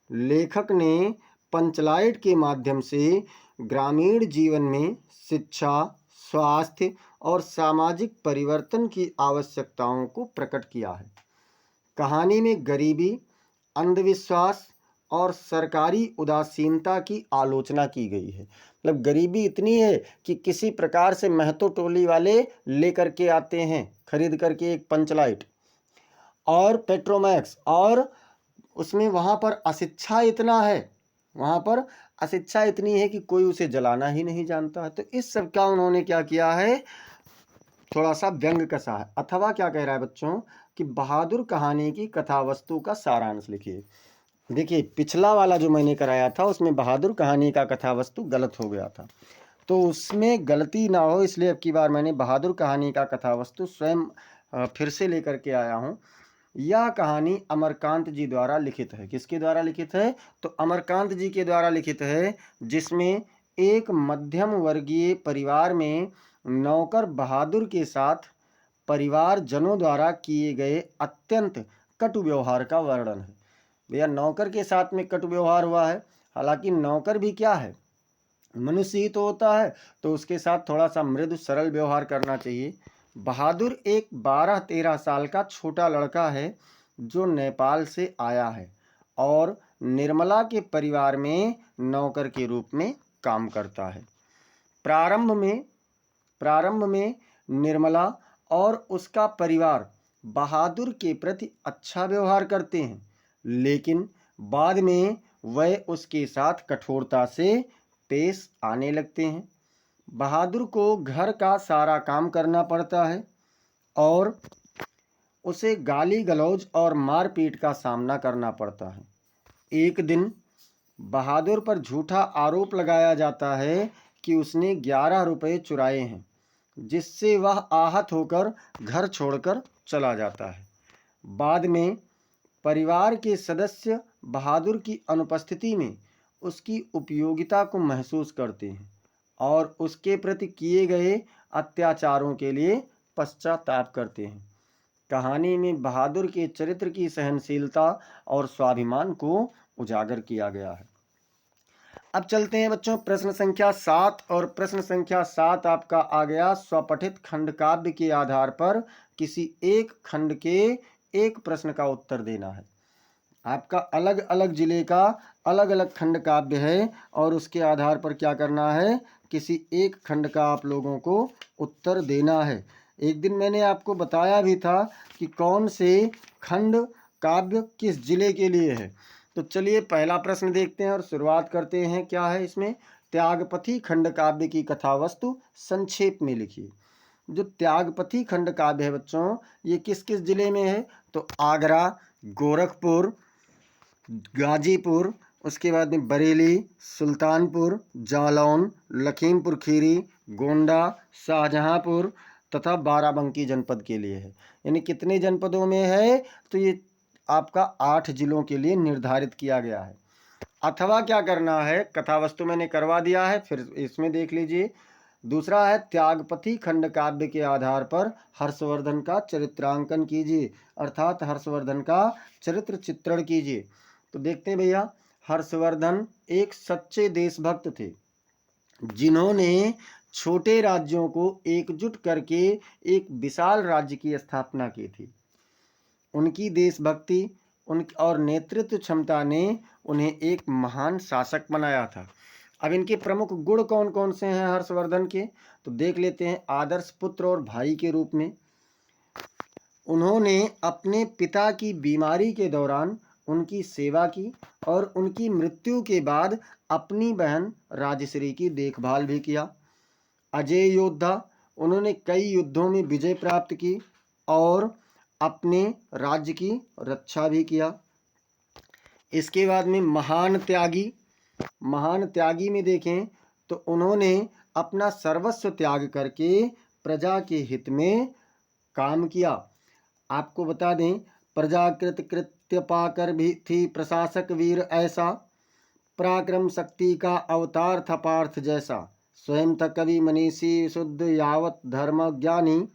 लेखक ने पंचलाइट के माध्यम से ग्रामीण जीवन में शिक्षा, स्वास्थ्य और सामाजिक परिवर्तन की आवश्यकताओं को प्रकट किया है। कहानी में गरीबी, अंधविश्वास और सरकारी उदासीनता की आलोचना की गई है। मतलब गरीबी इतनी है कि किसी प्रकार से महतो टोली वाले लेकर के आते हैं खरीद करके एक पंचलाइट और पेट्रोमैक्स, और उसमें वहाँ पर अशिक्षा इतना है, वहाँ पर अशिक्षा इतनी है कि कोई उसे जलाना ही नहीं जानता है। तो इस सब का उन्होंने क्या किया है, थोड़ा सा व्यंग कसा है। अथवा क्या कह रहा है बच्चों कि बहादुर कहानी की कथा वस्तु का सारांश लिखिए। देखिए पिछला वाला जो मैंने कराया था उसमें बहादुर कहानी का कथा वस्तु गलत हो गया था, तो उसमें गलती ना हो इसलिए अब की बार मैंने बहादुर कहानी का कथा वस्तु स्वयं फिर से लेकर के आया हूँ। यह कहानी अमरकांत जी द्वारा लिखित है। किसके द्वारा लिखित है, तो अमरकांत जी के द्वारा लिखित है, जिसमें एक मध्यम वर्गीय परिवार में नौकर बहादुर के साथ परिवारजनों द्वारा किए गए अत्यंत कटु व्यवहार का वर्णन है। भैया नौकर के साथ में कटु व्यवहार हुआ है, हालांकि नौकर भी क्या है, मनुष्य ही तो होता है, तो उसके साथ थोड़ा सा मृदु सरल व्यवहार करना चाहिए। बहादुर एक 12-13 साल का छोटा लड़का है जो नेपाल से आया है और निर्मला के परिवार में नौकर के रूप में काम करता है। प्रारंभ में निर्मला और उसका परिवार बहादुर के प्रति अच्छा व्यवहार करते हैं, लेकिन बाद में वह उसके साथ कठोरता से पेश आने लगते हैं। बहादुर को घर का सारा काम करना पड़ता है और उसे गाली गलौज और मारपीट का सामना करना पड़ता है। एक दिन बहादुर पर झूठा आरोप लगाया जाता है कि उसने 11 रुपये चुराए हैं, जिससे वह आहत होकर घर छोड़कर चला जाता है। बाद में परिवार के सदस्य बहादुर की अनुपस्थिति में उसकी उपयोगिता को महसूस करते हैं और उसके प्रति किए गए अत्याचारों के लिए पश्चाताप करते हैं। कहानी में बहादुर के चरित्र की सहनशीलता और स्वाभिमान को उजागर किया गया है। अब चलते हैं बच्चों प्रश्न संख्या 7, और प्रश्न संख्या 7 आपका आ गया, स्वपठित खंड काव्य के आधार पर किसी एक खंड के एक प्रश्न का उत्तर देना है। आपका अलग अलग जिले का अलग अलग खंड काव्य है और उसके आधार पर क्या करना है, किसी एक खंड का आप लोगों को उत्तर देना है। एक दिन मैंने आपको बताया भी था कि कौन से खंड काव्य किस जिले के लिए है। तो चलिए पहला प्रश्न देखते हैं और शुरुआत करते हैं। क्या है इसमें, त्यागपथी खंड काव्य की कथा वस्तु संक्षेप में लिखिए। जो त्यागपथी खंड काव्य है बच्चों, ये किस किस जिले में है, तो आगरा, गोरखपुर, गाजीपुर, उसके बाद में बरेली, सुल्तानपुर, जालौन, लखीमपुर खीरी, गोंडा, शाहजहांपुर तथा बाराबंकी जनपद के लिए है। यानी कितने जनपदों में है, तो ये आपका 8 जिलों के लिए निर्धारित किया गया है। अथवा क्या करना है, कथा वस्तु मैंने करवा दिया है, फिर इसमें देख लीजिए। दूसरा है त्यागपथी खंड काव्य के आधार पर हर्षवर्धन का चरित्रांकन कीजिए, अर्थात हर्षवर्धन का चरित्र चित्रण कीजिए। तो देखते हैं भैया, हर्षवर्धन एक सच्चे देशभक्त थे जिन्होंने छोटे राज्यों को एकजुट करके एक विशाल राज्य की स्थापना की थी। उनकी देशभक्ति और नेतृत्व क्षमता ने उन्हें एक महान शासक बनाया था। अब इनके प्रमुख गुण कौन कौन से हैं हर्षवर्धन के, तो देख लेते हैं। आदर्श पुत्र और भाई के रूप में उन्होंने अपने पिता की बीमारी के दौरान उनकी सेवा की और उनकी मृत्यु के बाद अपनी बहन राजश्री की देखभाल भी किया। अजय योद्धा, उन्होंने कई युद्धों में विजय प्राप्त की और अपने राज्य की रक्षा भी किया। इसके बाद में महान त्यागी में देखें तो उन्होंने अपना सर्वस्व त्याग करके प्रजा के हित में काम किया। आपको बता दें, प्रजाकृत कृत्य पाकर भी थी प्रशासक वीर ऐसा, पराक्रम शक्ति का अवतार था पार्थ जैसा, स्वयं था कवि मनीषी शुद्ध यावत धर्म ज्ञानी,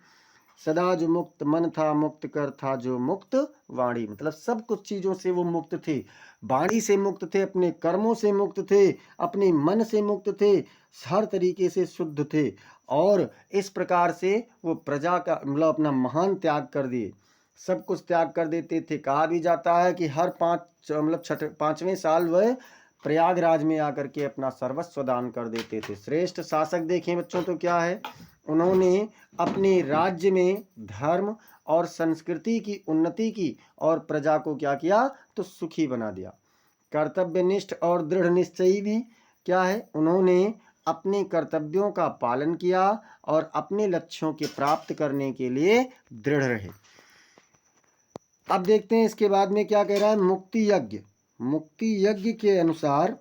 सदा जो मुक्त मन था, मुक्त कर था जो मुक्त वाणी। मतलब सब कुछ चीजों से वो मुक्त थे, वाणी से मुक्त थे, अपने कर्मों से मुक्त थे, अपने मन से मुक्त थे, हर तरीके से शुद्ध थे। और इस प्रकार से वो प्रजा का मतलब अपना महान त्याग कर दिए, सब कुछ त्याग कर देते थे। कहा भी जाता है कि हर पांचवें साल वह प्रयागराज में आकर के अपना सर्वस्व दान कर देते थे। श्रेष्ठ शासक देखें बच्चों तो क्या है, उन्होंने अपने राज्य में धर्म और संस्कृति की उन्नति की और प्रजा को क्या किया, तो सुखी बना दिया। कर्तव्यनिष्ठ और दृढ़ निश्चयी भी क्या है, उन्होंने अपने कर्तव्यों का पालन किया और अपने लक्ष्यों के प्राप्त करने के लिए दृढ़ रहे। अब देखते हैं इसके बाद में क्या कह रहा है, मुक्ति यज्ञ। मुक्ति यज्ञ के अनुसार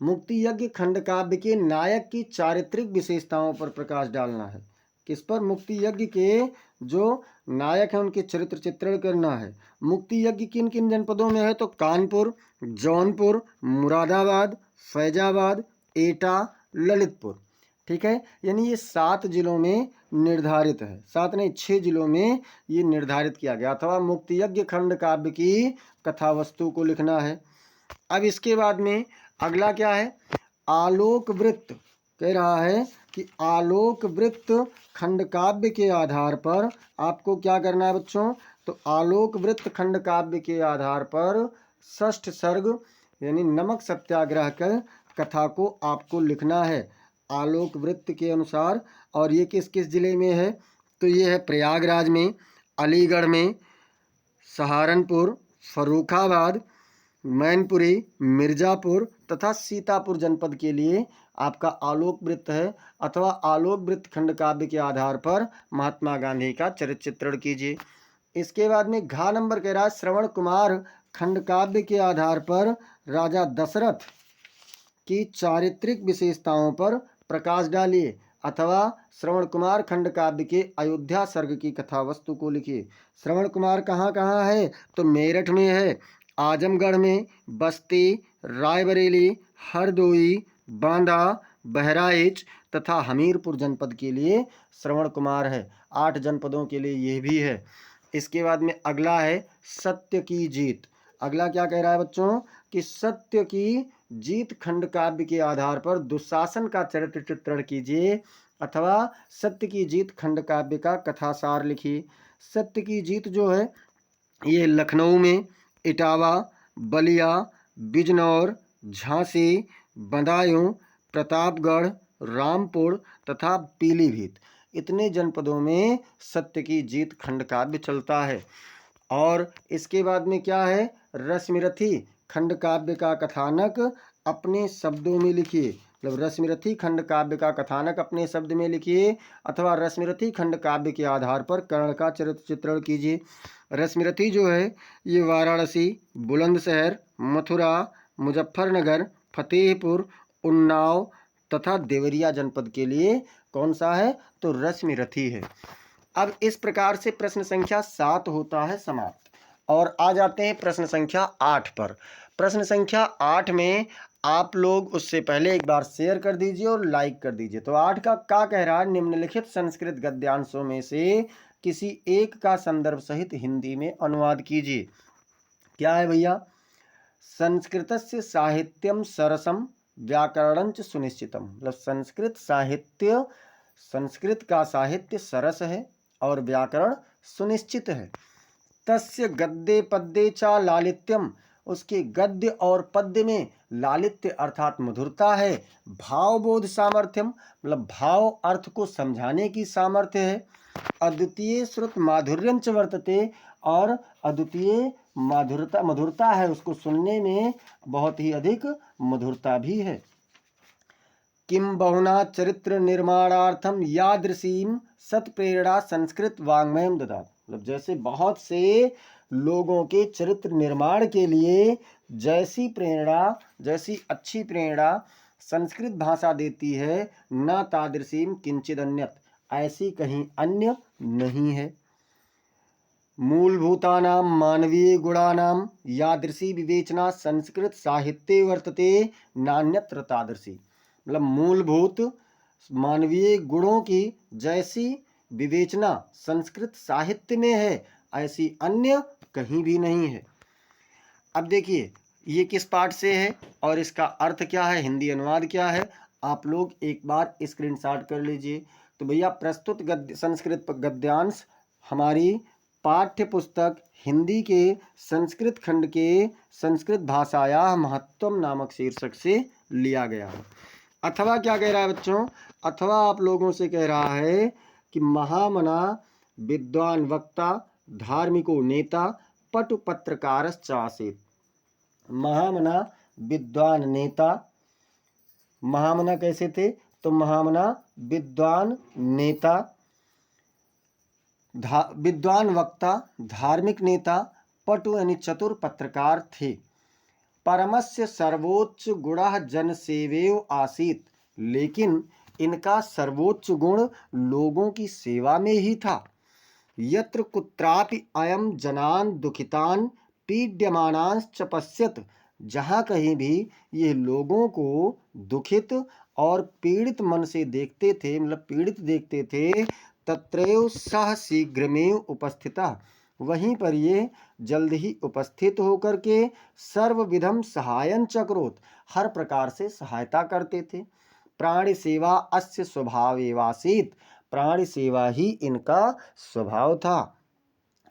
मुक्ति यज्ञ खंड काव्य के नायक की चारित्रिक विशेषताओं पर प्रकाश डालना है। किस पर, मुक्ति यज्ञ के जो नायक हैं उनके चरित्र चित्रण करना है। मुक्ति यज्ञ किन किन जनपदों में है, तो कानपुर, जौनपुर, मुरादाबाद, फैजाबाद, एटा, ललितपुर। ठीक है, यानी ये 7 जिलों में निर्धारित है, 7 नहीं 6 जिलों में ये निर्धारित किया गया। अथवा मुक्ति यज्ञ खंड काव्य की कथा वस्तु को लिखना है। अब इसके बाद में अगला क्या है, आलोक वृत्त। कह रहा है कि आलोक वृत्त खंड काव्य के आधार पर आपको क्या करना है बच्चों, तो आलोक वृत्त खंड काव्य के आधार पर षष्ठ सर्ग यानी नमक सत्याग्रह का कथा को आपको लिखना है आलोक वृत्त के अनुसार। और ये किस किस जिले में है, तो ये है प्रयागराज में, अलीगढ़ में, सहारनपुर, फर्रुखाबाद, मैनपुरी, मिर्जापुर तथा सीतापुर जनपद के लिए आपका आलोक वृत्त है। अथवा आलोक वृत्त खंड काव्य के आधार पर महात्मा गांधी का चरित्र चित्रण कीजिए। इसके बाद में घा नंबर कह रहा है, श्रवण कुमार खंड काव्य के आधार पर राजा दशरथ की चारित्रिक विशेषताओं पर प्रकाश डालिए। अथवा श्रवण कुमार खंड काव्य के अयोध्या सर्ग की कथा वस्तु को लिखिए। श्रवण कुमार कहाँ कहाँ है, तो मेरठ में है, आजमगढ़ में, बस्ती, रायबरेली, हरदोई, बांदा, बहराइच तथा हमीरपुर जनपद के लिए श्रवण कुमार है। 8 जनपदों के लिए यह भी है। इसके बाद में अगला है सत्य की जीत। अगला क्या कह रहा है बच्चों, कि सत्य की जीत खंड काव्य के आधार पर दुशासन का चरित्र चित्रण कीजिए। अथवा सत्य की जीत खंड काव्य का कथासार लिखिए। सत्य की जीत जो है ये लखनऊ में, इटावा, बलिया, बिजनौर, झांसी, बदायूं, प्रतापगढ़, रामपुर तथा पीलीभीत इतने जनपदों में सत्य की जीत खंड काव्य चलता है। और इसके बाद में क्या है, रश्मिरथी खंड काव्य का कथानक अपने शब्दों में लिखिए। मतलब रश्मिरथी खंड काव्य का कथानक अपने शब्द में लिखिए। अथवा रश्मिरथी खंड काव्य के आधार पर कर्ण का चरित्र चित्रण कीजिए। रश्मिरथी जो है ये वाराणसी, बुलंदशहर, मथुरा, मुजफ्फरनगर, फतेहपुर, उन्नाव तथा देवरिया जनपद के लिए कौन सा है, तो रश्मिरथी है। अब इस प्रकार से प्रश्न संख्या 7 होता है समाप्त। और आ जाते हैं प्रश्न संख्या 8 पर। प्रश्न संख्या 8 में आप लोग उससे पहले एक बार शेयर कर दीजिए और लाइक कर दीजिए। तो 8 का क्या कह रहा है, निम्नलिखित संस्कृत गद्यांशों में से किसी एक का संदर्भ सहित हिंदी में अनुवाद कीजिए। क्या है भैया, संस्कृतस्य साहित्यम सरसम व्याकरणंच सुनिश्चितम। मतलब संस्कृत का साहित्य सरस है और व्याकरण सुनिश्चित है। तस्य गद्ये पद्ये चा लालित्यम, उसके गद्य और पद्य में लालित्य अर्थात मधुरता है। भावबोध सामर्थ्यम, मतलब भाव अर्थ को समझाने की सामर्थ्य है। अद्वितीय श्रुत माधुर्यंच वर्तते, और अद्वितीय मधुरता है, उसको सुनने में बहुत ही अधिक मधुरता भी है। किम बहुना चरित्र निर्माणार्थम यादृशीम सत्प्रेरणा संस्कृत वाङ्मयम ददात। मतलब जैसे बहुत से लोगों के चरित्र निर्माण के लिए जैसी अच्छी प्रेरणा संस्कृत भाषा देती है, न तादृशीम किंचिद अन्यत, ऐसी कहीं अन्य नहीं है। मूलभूतानां मानवीय गुणानां यादृशी विवेचना संस्कृत साहित्ये वर्तते, नान्यत्र तादृशी। मतलब मूलभूत मानवीय गुणों की जैसी विवेचना संस्कृत साहित्य में है, ऐसी अन्य कहीं भी नहीं है। अब देखिए ये किस पाठ से है और इसका अर्थ क्या है, हिंदी अनुवाद क्या है, आप लोग एक बार स्क्रीनशॉट कर लीजिए। तो भैया प्रस्तुत गद्य संस्कृत गद्यांश हमारी पाठ्य पुस्तक हिंदी के संस्कृत खंड के संस्कृत भाषाया महत्वम नामक शीर्षक से लिया गया है। अथवा क्या कह रहा है बच्चों, अथवा आप लोगों से कह रहा है कि महामना विद्वान वक्ता धार्मिको नेता पटु पत्रकारश्चासीत्। महामना विद्वान नेता, महामना कैसे थे, तो महामना विद्वान नेता, विद्वान वक्ता, धार्मिक नेता, पटु यानी चतुर पत्रकार थे। परमस्य सर्वोच्च गुणः जनसेवेव आसीत्, लेकिन इनका सर्वोच्च गुण लोगों की सेवा में ही था। यत्र कुत्रापि अयम जनान दुखितान पीड्यमानांश्च पश्यत, जहाँ कहीं भी ये लोगों को दुखित और पीड़ित मन से देखते थे, मतलब पीड़ित देखते थे, तत्रैव सह शीघ्रमेव उपस्थितः, वहीं पर ये जल्द ही उपस्थित होकर के सर्वविधम सहायं चक्रोत, हर प्रकार से सहायता करते थे। प्राणी सेवा अस्य स्वभावेवासीत्, प्राणी सेवा ही इनका स्वभाव था।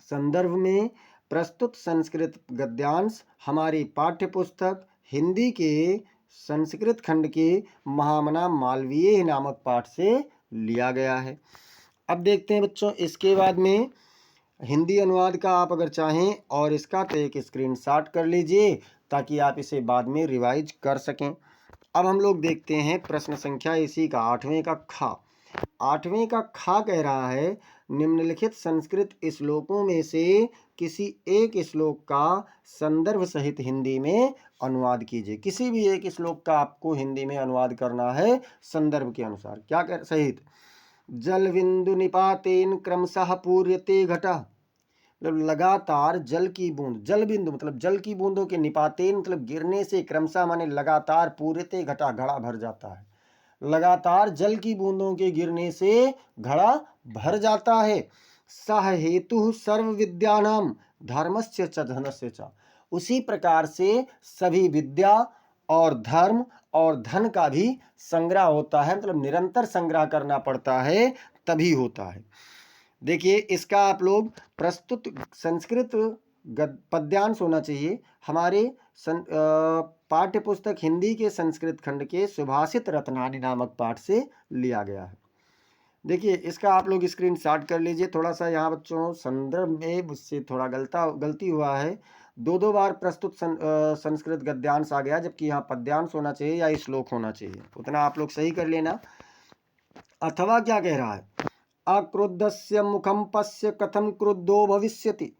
संदर्भ में प्रस्तुत संस्कृत गद्यांश हमारी पाठ्य पुस्तक हिंदी के संस्कृत खंड के महामना मालवीय नामक पाठ से लिया गया है। अब देखते हैं बच्चों इसके बाद में हिंदी अनुवाद का आप अगर चाहें और इसका तो एक स्क्रीनशॉट कर लीजिए ताकि आप इसे बाद में रिवाइज कर सकें। अब हम लोग देखते हैं प्रश्न संख्या इसी का 8वें का खा। 8वें का खा कह रहा है निम्नलिखित संस्कृत श्लोकों में से किसी एक श्लोक का संदर्भ सहित हिंदी में अनुवाद कीजिए। किसी भी एक श्लोक का आपको हिंदी में अनुवाद करना है संदर्भ के अनुसार, क्या कर सहित। जल बिंदु निपातेन क्रमशः पूर्यते घटा, मतलब लगातार जल की बूंद, जल बिंदु मतलब जल की बूंदों के निपातेन मतलब गिरने से, क्रमशः माने लगातार, पूर्यते घटा घड़ा भर जाता है, लगातार जल की बूंदों के गिरने से घड़ा भर जाता है। सह हेतु सर्व विद्यानाम धर्मस्य च धनस्य च, उसी प्रकार से सभी विद्या और धर्म और धन का भी संग्रह होता है, मतलब निरंतर संग्रह करना पड़ता है तभी होता है। देखिए इसका आप लोग प्रस्तुत संस्कृत पद्यांश होना चाहिए हमारे पाठ्य पुस्तक हिंदी के संस्कृत खंड के सुभाषित रत्नानि नामक पाठ से लिया गया है। देखिए इसका आप लोग स्क्रीनशॉट कर लीजिए। थोड़ा सा यहाँ बच्चों संदर्भ में मुझसे थोड़ा गलती हुआ है, दो बार प्रस्तुत संस्कृत गद्यांश आ गया, जबकि यहाँ पद्यांश होना चाहिए या श्लोक होना चाहिए, उतना आप लोग सही कर लेना। अथवा क्या कह रहा है, अक्रुद्धस्य मुखम पश्य कथम क्रुद्धो भविष्यति।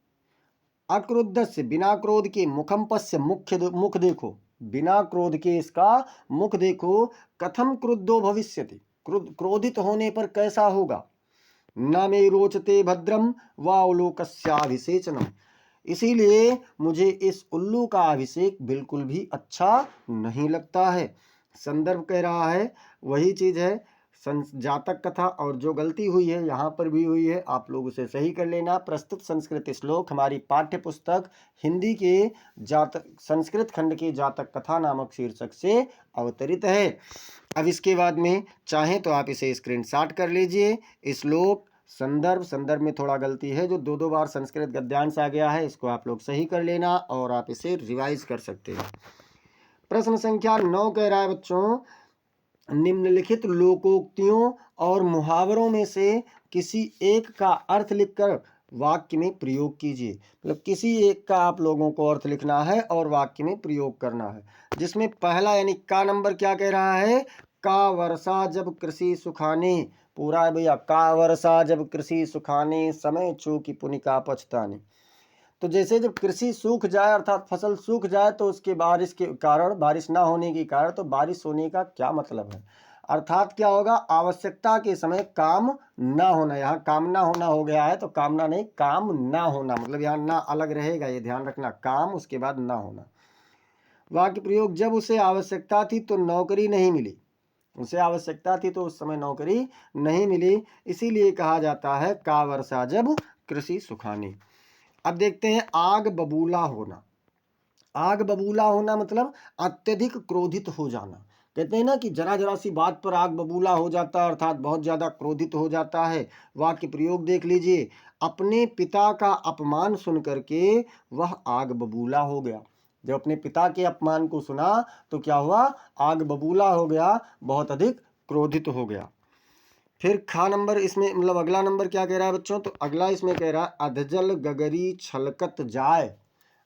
अक्रुद्धस्य बिना क्रोध के, मुखम पश्य मुख देखो, बिना क्रोध के इसका मुख देखो, कथम क्रुद्धो भविष्यति क्रोधित होने पर कैसा होगा। न मे रोचते भद्रम वावलोकस्याभिषेचनम, इसीलिए मुझे इस उल्लू का अभिषेक बिल्कुल भी अच्छा नहीं लगता है। संदर्भ कह रहा है वही चीज है जातक कथा, और जो गलती हुई है यहाँ पर भी हुई है, आप लोग उसे सही कर लेना। प्रस्तुत संस्कृत श्लोक हमारी पाठ्य पुस्तक हिंदी के जातक संस्कृत खंड के जातक कथा नामक शीर्षक से अवतरित है। अब इसके बाद में चाहें तो आप इसे स्क्रीनशॉट कर लीजिए। श्लोक संदर्भ में थोड़ा गलती है, जो दो बार संस्कृत गद्यांश आ गया है, इसको आप लोग सही कर लेना और आप इसे रिवाइज कर सकते हैं। प्रश्न संख्या 9 कह रहा है बच्चों, निम्नलिखित लोकोक्तियों और मुहावरों में से किसी एक का अर्थ लिखकर वाक्य में प्रयोग कीजिए। मतलब किसी एक का आप लोगों को अर्थ लिखना है और वाक्य में प्रयोग करना है, जिसमें पहला यानी का नंबर क्या कह रहा है, का वर्षा जब कृषि सुखाने, पूरा है भैया, का वर्षा जब कृषि सुखाने समय चूकी पुनिका पछताने। तो जैसे जब कृषि सूख जाए अर्थात फसल सूख जाए तो उसके बारिश के कारण, बारिश ना होने के कारण, तो बारिश होने का क्या मतलब है, अर्थात क्या होगा, आवश्यकता के समय काम ना होना। यहाँ कामना होना हो गया है, तो कामना नहीं, काम ना होना, मतलब यहाँ ना अलग रहेगा, ये ध्यान रखना, काम उसके बाद ना होना। वाक्य प्रयोग, जब उसे आवश्यकता थी तो नौकरी नहीं मिली, उसे आवश्यकता थी तो उस समय नौकरी नहीं मिली, इसीलिए कहा जाता है का वर्षा जब कृषि सुखानी। अब देखते हैं आग बबूला होना। आग बबूला होना मतलब अत्यधिक क्रोधित हो जाना। कहते हैं ना कि जरा जरा सी बात पर आग बबूला हो जाता है, अर्थात बहुत ज्यादा क्रोधित हो जाता है। वाक्य प्रयोग देख लीजिए, अपने पिता का अपमान सुन करके वह आग बबूला हो गया। जब अपने पिता के अपमान को सुना तो क्या हुआ, आग बबूला हो गया, बहुत अधिक क्रोधित हो गया। फिर खा नंबर इसमें मतलब अगला नंबर क्या कह रहा है बच्चों, तो अगला इसमें कह रहा है अधजल गगरी छलकत जाय।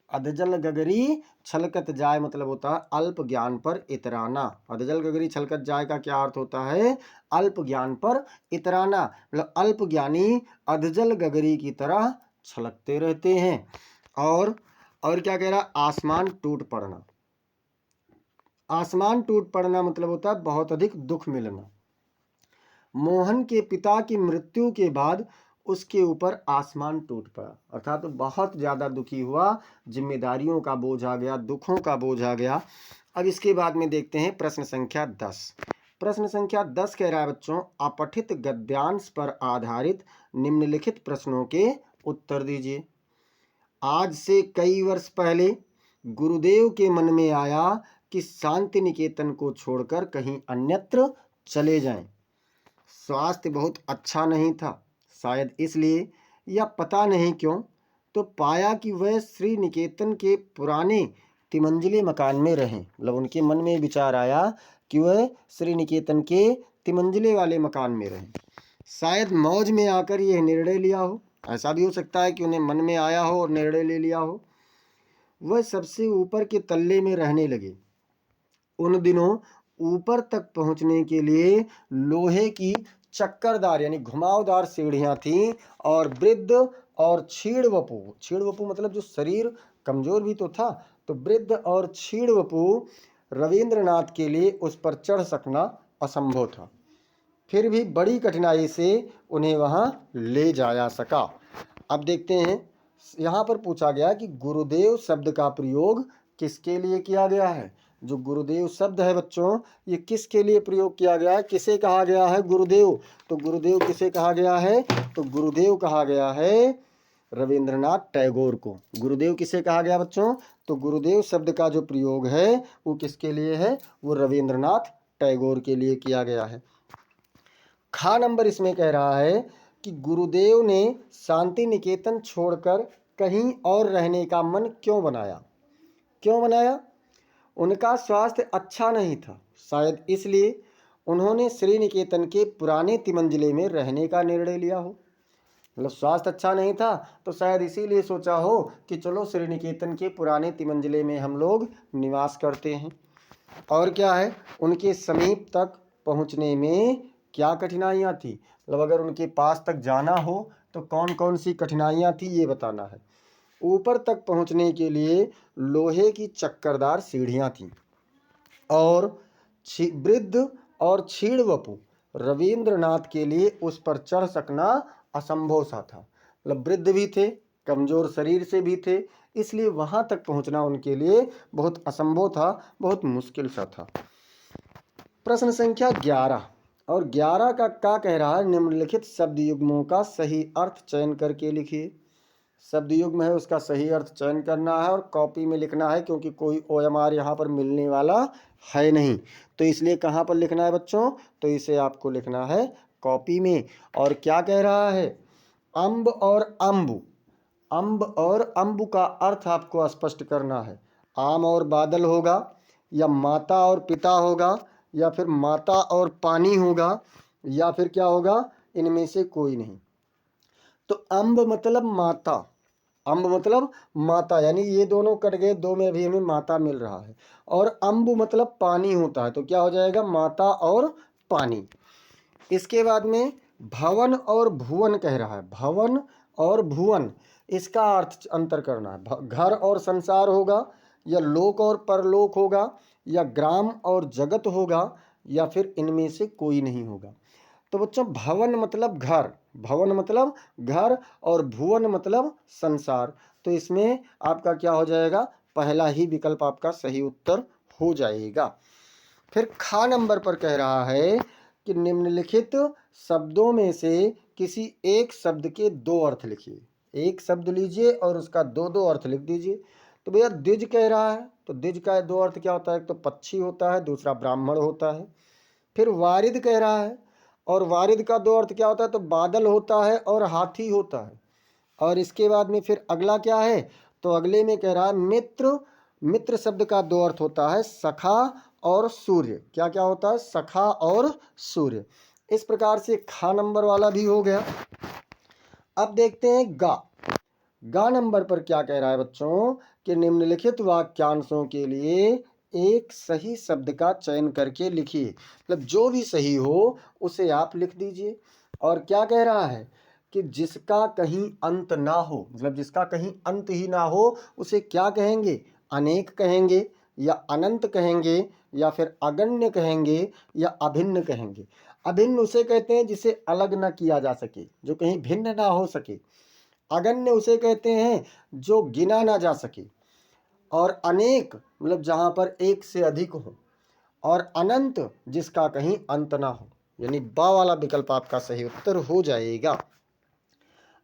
अधजल गगरी छलकत जाय मतलब होता है अल्प ज्ञान पर इतराना। अधजल गगरी छलकत जाय का क्या अर्थ होता है, अल्प ज्ञान पर इतराना, मतलब अल्प ज्ञानी अधजल गगरी की तरह छलकते रहते हैं। और क्या कह रहा है, आसमान टूट पड़ना। आसमान टूट पड़ना मतलब होता है बहुत अधिक दुख मिलना। मोहन के पिता की मृत्यु के बाद उसके ऊपर आसमान टूट पड़ा, अर्थात तो बहुत ज्यादा दुखी हुआ, जिम्मेदारियों का बोझ आ गया, दुखों का बोझ आ गया। अब इसके बाद में देखते हैं प्रश्न संख्या 10। प्रश्न संख्या 10 कह रहा है बच्चों, अपठित गद्यांश पर आधारित निम्नलिखित प्रश्नों के उत्तर दीजिए। आज से कई वर्ष पहले गुरुदेव के मन में आया कि शांति निकेतन को छोड़कर कहीं अन्यत्र चले जाएं। स्वास्थ्य बहुत अच्छा नहीं था, शायद इसलिए या पता नहीं क्यों, तो पाया कि वह श्री निकेतन के पुराने तिमंजिले मकान में रहें। मतलब उनके मन में विचार आया कि वह श्री निकेतन के तिमंजिले वाले मकान में रहें। शायद मौज में आकर यह निर्णय लिया हो, ऐसा भी हो सकता है कि उन्हें मन में आया हो और निर्णय ले लिया हो। वह सबसे ऊपर के तल्ले में रहने लगे। उन दिनों ऊपर तक पहुंचने के लिए लोहे की चक्करदार यानी घुमावदार सीढ़ियां थीं और वृद्ध और छीड़ वपू मतलब जो शरीर कमजोर भी तो था, तो वृद्ध और छीड़ वपू रविंद्रनाथ के लिए उस पर चढ़ सकना असंभव था। फिर भी बड़ी कठिनाई से उन्हें वहां ले जाया सका। अब देखते हैं, यहाँ पर पूछा गया कि गुरुदेव शब्द का प्रयोग किसके लिए किया गया है। जो गुरुदेव शब्द है बच्चों, ये किसके लिए प्रयोग किया गया है, किसे कहा गया है गुरुदेव, तो गुरुदेव किसे कहा गया है, तो गुरुदेव कहा गया है रविंद्रनाथ टैगोर को। गुरुदेव किसे कहा गया बच्चों, तो गुरुदेव शब्द का जो प्रयोग है वो किसके लिए है, वो रविंद्रनाथ टैगोर के लिए किया गया है। खा नंबर इसमें कह रहा है कि गुरुदेव ने शांति निकेतन छोड़कर कहीं और रहने का मन क्यों बनाया। क्यों बनाया, उनका स्वास्थ्य अच्छा नहीं था, शायद इसलिए उन्होंने श्री निकेतन के पुराने तिमंजिले में रहने का निर्णय लिया हो। मतलब स्वास्थ्य अच्छा नहीं था तो शायद इसीलिए सोचा हो कि चलो श्री निकेतन के पुराने तिमंजिले में हम लोग निवास करते हैं। और क्या है, उनके समीप तक पहुंचने में क्या कठिनाइयां थी, मतलब अगर उनके पास तक जाना हो तो कौन कौन सी कठिनाइयां थी ये बताना है। ऊपर तक पहुंचने के लिए लोहे की चक्करदार सीढ़ियां थीं और वृद्ध और छीड़ वपू रविंद्रनाथ के लिए उस पर चढ़ सकना असंभव सा था। मतलब वृद्ध भी थे, कमजोर शरीर से भी थे, इसलिए वहां तक पहुंचना उनके लिए बहुत असंभव था, बहुत मुश्किल सा था। प्रश्न संख्या 11 और 11 का क्या कह रहा है, निम्नलिखित शब्द युग्मों का सही अर्थ चयन करके लिखिए। शब्द युग्म है उसका सही अर्थ चयन करना है और कॉपी में लिखना है, क्योंकि कोई OMR यहाँ पर मिलने वाला है नहीं, तो इसलिए कहाँ पर लिखना है बच्चों, तो इसे आपको लिखना है कॉपी में। और क्या कह रहा है, अम्ब और अम्बु, अम्ब और अम्बु का अर्थ आपको स्पष्ट करना है। आम और बादल होगा, या माता और पिता होगा, या फिर माता और पानी होगा, या फिर क्या होगा, इनमें से कोई नहीं। तो अम्ब मतलब माता, अम्ब मतलब माता, यानी ये दोनों कट गए, दो में अभी हमें माता मिल रहा है। और अम्बु मतलब पानी होता है, तो क्या हो जाएगा, माता और पानी। इसके बाद में भवन और भुवन कह रहा है, भवन और भुवन, इसका अर्थ अंतर करना है। घर और संसार होगा, या लोक और परलोक होगा, या ग्राम और जगत होगा, या फिर इनमें से कोई नहीं होगा। तो बच्चों भवन मतलब घर, भवन मतलब घर, और भुवन मतलब संसार, तो इसमें आपका क्या हो जाएगा, पहला ही विकल्प आपका सही उत्तर हो जाएगा। फिर खा नंबर पर कह रहा है कि निम्नलिखित शब्दों में से किसी एक शब्द के दो अर्थ लिखिए। एक शब्द लीजिए और उसका दो दो अर्थ लिख दीजिए। तो भैया द्विज कह रहा है, तो द्विज का दो अर्थ क्या होता है, एक तो पक्षी होता है, दूसरा ब्राह्मण होता है। फिर वारिद कह रहा है, और वारिद का दो अर्थ क्या होता है, तो बादल होता है और हाथी होता है। और इसके बाद में फिर अगला क्या है, तो अगले में कह रहा है मित्र। मित्र शब्द का दो अर्थ होता है, सखा और सूर्य। क्या क्या होता है, सखा और सूर्य। इस प्रकार से खा नंबर वाला भी हो गया। अब देखते हैं गा। गा नंबर पर क्या कह रहा है बच्चों, कि निम्नलिखित वाक्यांशों के लिए एक सही शब्द का चयन करके लिखिए। मतलब जो भी सही हो उसे आप लिख दीजिए। और क्या कह रहा है कि जिसका कहीं अंत ना हो, मतलब जिसका कहीं अंत ही ना हो, उसे क्या कहेंगे, अनेक कहेंगे, या अनंत कहेंगे, या फिर अगण्य कहेंगे, या अभिन्न कहेंगे। अभिन्न उसे कहते हैं जिसे अलग ना किया जा सके, जो कहीं भिन्न ना हो सके। अगण्य उसे कहते हैं जो गिना ना जा सके। और अनेक मतलब जहां पर एक से अधिक हो। और अनंत जिसका कहीं अंत ना हो। यानी बा वाला विकल्प आपका सही उत्तर हो जाएगा।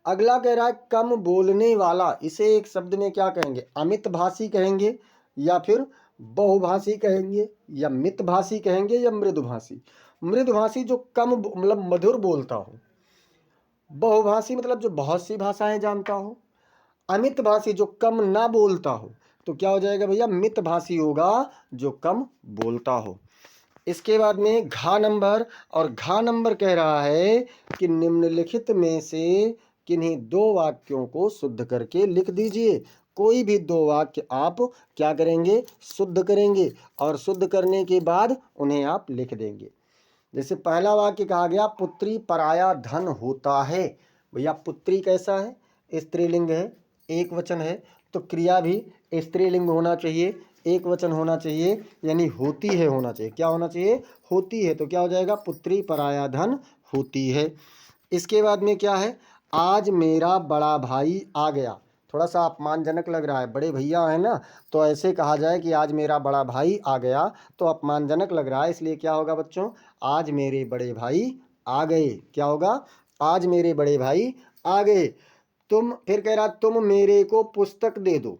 अगला कह रहा है कम बोलने वाला। इसे एक शब्द में क्या कहेंगे, अमित भाषी कहेंगे, या फिर बहुभाषी कहेंगे, या मितभाषी कहेंगे, या मृदुभाषी। मृदुभाषी जो कम मतलब मधुर बोलता हो। बहुभाषी मतलब जो बहुत सी भाषाएं जानता हो। अमित भाषी जो कम ना बोलता हो। तो क्या हो जाएगा भैया, मित भाषी होगा जो कम बोलता हो। इसके बाद में घा नंबर, और घा नंबर कह रहा है कि निम्नलिखित में से किन्हीं दो वाक्यों को शुद्ध करके लिख दीजिए। कोई भी दो वाक्य आप क्या करेंगे, शुद्ध करेंगे, और शुद्ध करने के बाद उन्हें आप लिख देंगे। जैसे पहला वाक्य कहा गया, पुत्री पराया धन होता है। भैया पुत्री कैसा है, स्त्रीलिंग है, एक वचन है, तो क्रिया भी स्त्रीलिंग होना चाहिए, एक वचन होना चाहिए, यानी होती है होना चाहिए। क्या होना चाहिए, होती है। तो क्या हो जाएगा, पुत्री पराया धन होती है। इसके बाद में क्या है, आज मेरा बड़ा भाई आ गया। थोड़ा सा अपमानजनक लग रहा है, बड़े भैया है ना, तो ऐसे कहा जाए कि आज मेरा बड़ा भाई आ गया, तो अपमानजनक लग रहा है। इसलिए क्या होगा बच्चों, आज मेरे बड़े भाई आ गए। क्या होगा, आज मेरे बड़े भाई आ गए। तुम फिर कह रहा तुम मेरे को पुस्तक दे दो।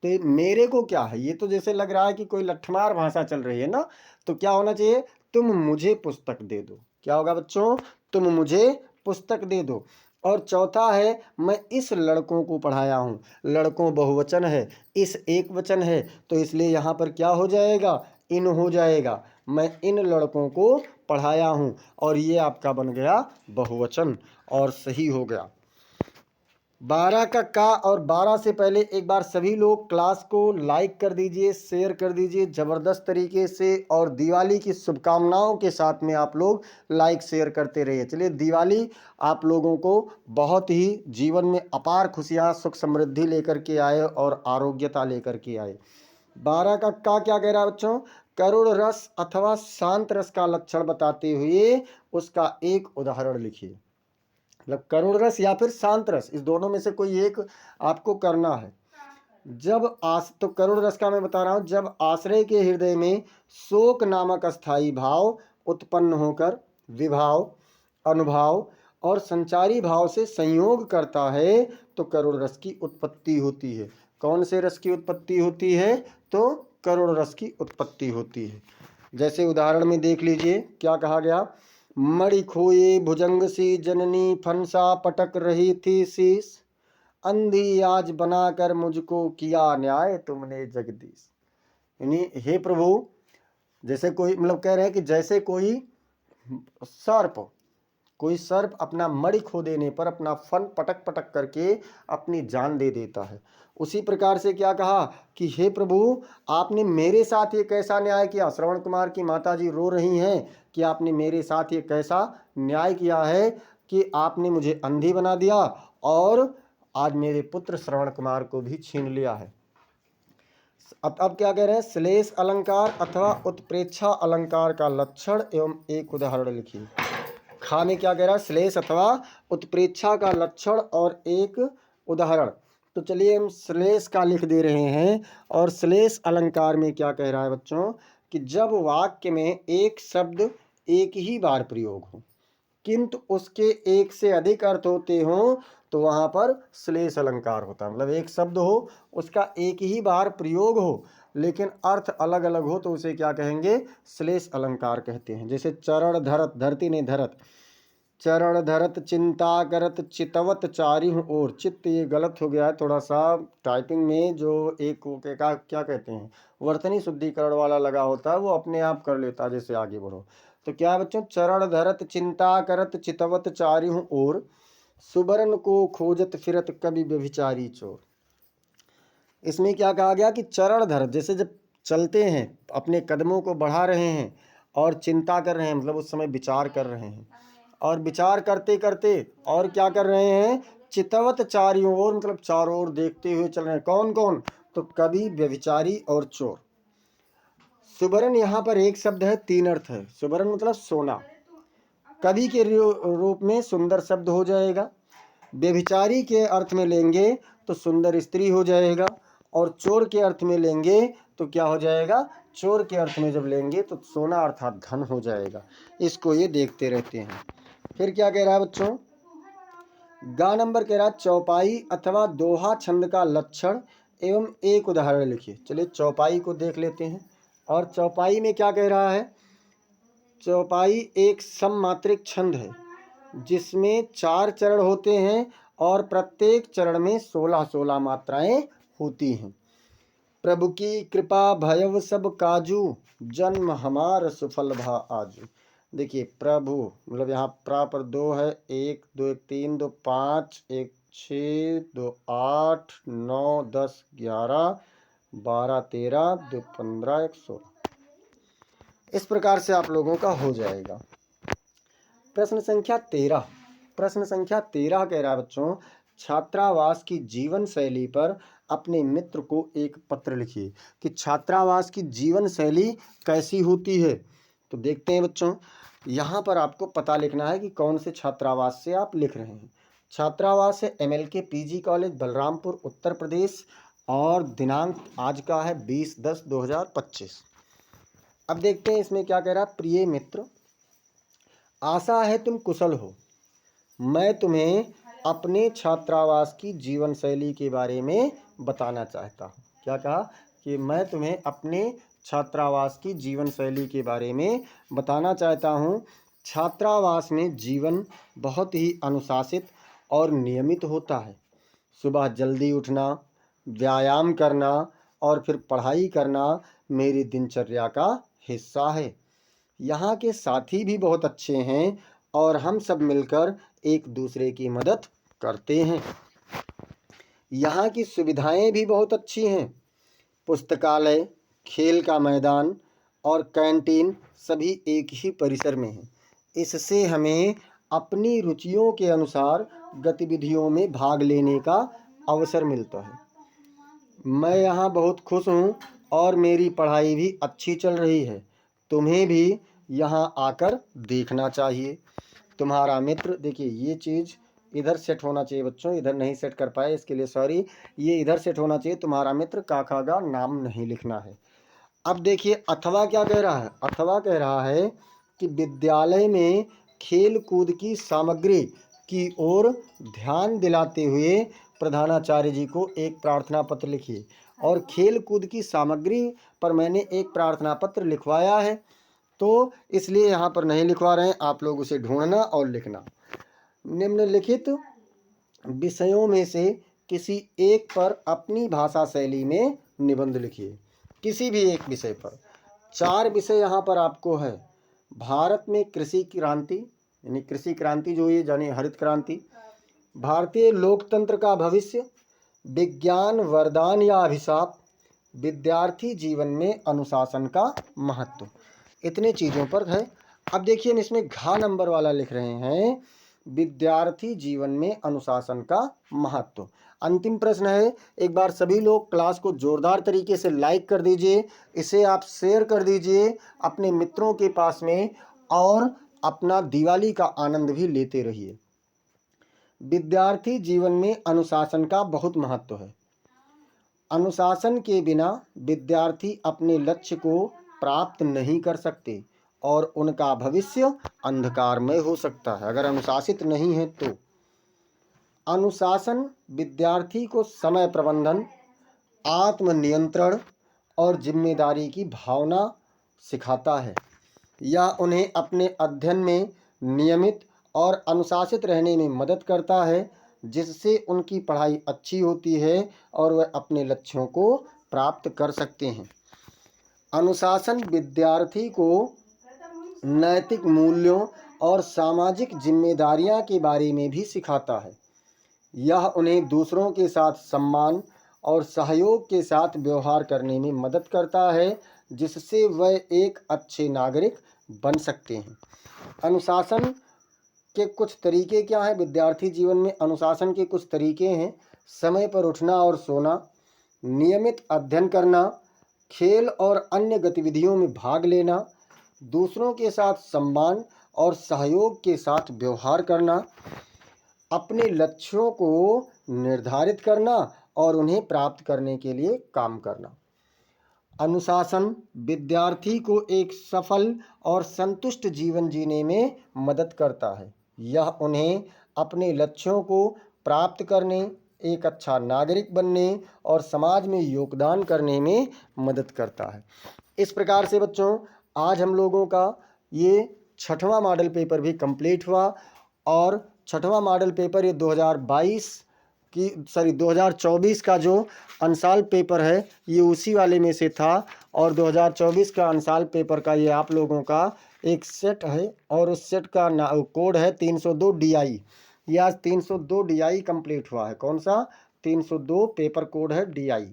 तो मेरे को क्या है, ये तो जैसे लग रहा है कि कोई लठमार भाषा चल रही है ना। तो क्या होना चाहिए, तुम मुझे पुस्तक दे दो। क्या होगा बच्चों, तुम मुझे पुस्तक दे दो। और चौथा है, मैं इस लड़कों को पढ़ाया हूँ। लड़कों बहुवचन है, इस एक वचन है, तो इसलिए यहाँ पर क्या हो जाएगा, इन हो जाएगा। मैं इन लड़कों को पढ़ाया हूँ, और ये आपका बन गया बहुवचन, और सही हो गया। 12 का और 12 से पहले एक बार सभी लोग क्लास को लाइक कर दीजिए, शेयर कर दीजिए ज़बरदस्त तरीके से, और दिवाली की शुभकामनाओं के साथ में आप लोग लाइक शेयर करते रहिए। चलिए, दिवाली आप लोगों को बहुत ही जीवन में अपार खुशियाँ, सुख समृद्धि लेकर के आए और आरोग्यता लेकर के आए। 12 का क्या कह रहा है बच्चों, करुण रस अथवा शांत रस का लक्षण बताते हुए उसका एक उदाहरण लिखिए। मतलब करुण रस या फिर शांत रस, इस दोनों में से कोई एक आपको करना है। तो करुण रस का मैं बता रहा हूं, जब आश्रय के हृदय में शोक नामक अस्थाई भाव उत्पन्न होकर विभाव, अनुभाव और संचारी भाव से संयोग करता है, तो करुण रस की उत्पत्ति होती है। कौन से रस की उत्पत्ति होती है, तो करुण रस की उत्पत्ति होती है। जैसे उदाहरण में देख लीजिए क्या कहा गया, मणि खोए भुजंग सी जननी, फनसा पटक रही थी शीश, अंधी आज बनाकर मुझको किया न्याय तुमने जगदीश। यानी हे प्रभु, जैसे कोई मतलब कह रहे हैं कि जैसे कोई सर्प अपना मणि खो देने पर अपना फन पटक पटक करके अपनी जान दे देता है, उसी प्रकार से क्या कहा कि हे प्रभु, आपने मेरे साथ ये कैसा न्याय किया। श्रवण कुमार की माता जी रो रही हैं कि आपने मेरे साथ ये कैसा न्याय किया है कि आपने मुझे अंधी बना दिया, और आज मेरे पुत्र श्रवण कुमार को भी छीन लिया है। अब क्या कह रहे हैं, श्लेष अलंकार अथवा उत्प्रेक्षा अलंकार का लक्षण एवं एक उदाहरण लिखिए। खा में क्या कह रहा है, श्लेष अथवा उत्प्रेक्षा का लक्षण और एक उदाहरण। तो चलिए हम श्लेष का लिख दे रहे हैं। और श्लेष अलंकार में क्या कह रहा है बच्चों, कि जब वाक्य में एक शब्द एक ही बार प्रयोग हो किंतु उसके एक से अधिक अर्थ होते हों तो वहां पर श्लेष अलंकार होता है। मतलब एक शब्द हो, उसका एक ही बार प्रयोग हो लेकिन अर्थ अलग अलग हो तो उसे क्या कहेंगे? श्लेष अलंकार कहते हैं। जैसे चरण धरत, धरती नहीं धरत, चरण धरत चिंता करत चितवत चारिहु ओर। चित्त ये गलत हो गया है थोड़ा सा टाइपिंग में, जो एक क्या कहते हैं वर्तनी शुद्धिकरण वाला लगा होता है वो अपने आप कर लेता है जैसे आगे बढ़ो। तो क्या है बच्चों? चरण धरत चिंता करत चितवत चारिहु ओर, सुबरन को खोजत फिरत कवि व्यभिचारी चोर। इसमें क्या कहा गया कि चरण धरत, जैसे जब चलते हैं अपने कदमों को बढ़ा रहे हैं और चिंता कर रहे हैं, मतलब उस समय विचार कर रहे हैं, और विचार करते करते और क्या कर रहे हैं? चितवत चारियों ओर, मतलब चारों ओर देखते हुए चल रहे हैं। कौन कौन? तो कवि, व्यभिचारी और चोर। सुबरन यहाँ पर एक शब्द है, तीन अर्थ है। सुबरन मतलब सोना, कवि के रूप में सुंदर शब्द हो जाएगा, व्यभिचारी के अर्थ में लेंगे तो सुंदर स्त्री हो जाएगा, और चोर के अर्थ में लेंगे तो क्या हो जाएगा? चोर के अर्थ में जब लेंगे तो सोना अर्थात धन हो जाएगा। इसको ये देखते रहते हैं। फिर क्या कह रहा है बच्चों? गा नंबर कह रहा है चौपाई अथवा दोहा छंद का लक्षण एवं एक उदाहरण लिखिए। चलिए चौपाई को देख लेते हैं। और चौपाई में क्या कह रहा है? चौपाई एक सममात्रिक छंद है जिसमें 4 चरण होते हैं और प्रत्येक चरण में 16-16 मात्राएं होती हैं। प्रभु की कृपा भयव सब काजू, जन्म हमार सुफल भा आजू। देखिए प्रभु मतलब यहाँ प्रा पर 2 है, 1 2 1 3 2 5 1 6 2 8 9 10 11 12 13 2 15 1 16। इस प्रकार से आप लोगों का हो जाएगा। प्रश्न संख्या 13, प्रश्न संख्या 13 कह रहा है बच्चों, छात्रावास की जीवन शैली पर अपने मित्र को एक पत्र लिखिए। कि छात्रावास की जीवन शैली कैसी होती है। तो देखते हैं बच्चों, यहाँ पर आपको पता लिखना है कि कौन से छात्रावास से आप लिख रहे हैं। छात्रावास है MLK PG college Balrampur Uttar Pradesh, और दिनांक आज का है 20/10/2025। अब देखते हैं इसमें क्या कह रहा है। प्रिय मित्र, आशा है तुम कुशल हो। मैं तुम्हें अपने छात्रावास की जीवन शैली के बारे में बताना चाहता हूँ। क्या कहा? कि मैं तुम्हें अपने छात्रावास की जीवन शैली के बारे में बताना चाहता हूँ। छात्रावास में जीवन बहुत ही अनुशासित और नियमित होता है। सुबह जल्दी उठना, व्यायाम करना और फिर पढ़ाई करना मेरी दिनचर्या का हिस्सा है। यहाँ के साथी भी बहुत अच्छे हैं और हम सब मिलकर एक दूसरे की मदद करते हैं। यहाँ की सुविधाएं भी बहुत अच्छी हैं। पुस्तकालय, खेल का मैदान और कैंटीन सभी एक ही परिसर में हैं। इससे हमें अपनी रुचियों के अनुसार गतिविधियों में भाग लेने का अवसर मिलता है। मैं यहाँ बहुत खुश हूँ और मेरी पढ़ाई भी अच्छी चल रही है। तुम्हें भी यहाँ आकर देखना चाहिए। तुम्हारा मित्र, देखिए ये चीज़ इधर सेट होना चाहिए बच्चों, इधर नहीं सेट कर पाए इसके लिए सॉरी। ये इधर सेट होना चाहिए। तुम्हारा मित्र काकागा नाम नहीं लिखना है। अब देखिए अथवा क्या कह रहा है। अथवा कह रहा है कि विद्यालय में खेल कूद की सामग्री की ओर ध्यान दिलाते हुए प्रधानाचार्य जी को एक प्रार्थना पत्र लिखिए। और खेल कूद की सामग्री पर मैंने एक प्रार्थना पत्र लिखवाया है, तो इसलिए यहाँ पर नहीं लिखवा रहे हैं। आप लोग उसे ढूंढना और लिखना। निम्नलिखित विषयों में से किसी एक पर अपनी भाषा शैली में निबंध लिखिए। किसी भी एक विषय पर। 4 विषय यहाँ पर आपको है। भारत में कृषि क्रांति, यानी कृषि क्रांति जो ये जानी हरित क्रांति, भारतीय लोकतंत्र का भविष्य, विज्ञान वरदान या अभिशाप, विद्यार्थी जीवन में अनुशासन का महत्व। इतने चीज़ों पर है। अब देखिए हम इसमें घ नंबर वाला लिख रहे हैं, विद्यार्थी जीवन में अनुशासन का महत्व। अंतिम प्रश्न है। एक बार सभी लोग क्लास को जोरदार तरीके से लाइक कर दीजिए, इसे आप शेयर कर दीजिए अपने मित्रों के पास में, और अपना दिवाली का आनंद भी लेते रहिए। विद्यार्थी जीवन में अनुशासन का बहुत महत्व है। अनुशासन के बिना विद्यार्थी अपने लक्ष्य को प्राप्त नहीं कर सकते और उनका भविष्य अंधकारमय हो सकता है अगर अनुशासित नहीं है तो। अनुशासन विद्यार्थी को समय प्रबंधन, आत्मनियंत्रण और जिम्मेदारी की भावना सिखाता है। यह उन्हें अपने अध्ययन में नियमित और अनुशासित रहने में मदद करता है, जिससे उनकी पढ़ाई अच्छी होती है और वह अपने लक्ष्यों को प्राप्त कर सकते हैं। अनुशासन विद्यार्थी को नैतिक मूल्यों और सामाजिक जिम्मेदारियां के बारे में भी सिखाता है। यह उन्हें दूसरों के साथ सम्मान और सहयोग के साथ व्यवहार करने में मदद करता है, जिससे वह एक अच्छे नागरिक बन सकते हैं। अनुशासन के कुछ तरीके क्या हैं? विद्यार्थी जीवन में अनुशासन के कुछ तरीके हैं। समय पर उठना और सोना, नियमित अध्ययन करना, खेल और अन्य गतिविधियों में भाग लेना, दूसरों के साथ सम्मान और सहयोग के साथ व्यवहार करना, अपने लक्ष्यों को निर्धारित करना और उन्हें प्राप्त करने के लिए काम करना। अनुशासन विद्यार्थी को एक सफल और संतुष्ट जीवन जीने में मदद करता है। यह उन्हें अपने लक्ष्यों को प्राप्त करने, एक अच्छा नागरिक बनने और समाज में योगदान करने में मदद करता है। इस प्रकार से बच्चों, आज हम लोगों का ये 6वां मॉडल पेपर भी कंप्लीट हुआ और 6वां मॉडल पेपर ये 2024 का जो अंशाल पेपर है ये उसी वाले में से था और 2024 का अंशाल पेपर का ये आप लोगों का एक सेट है और उस सेट का कोड है 302 DI। ये आज 302 DI कंप्लीट हुआ है। कौन सा? 302 पेपर कोड है DI।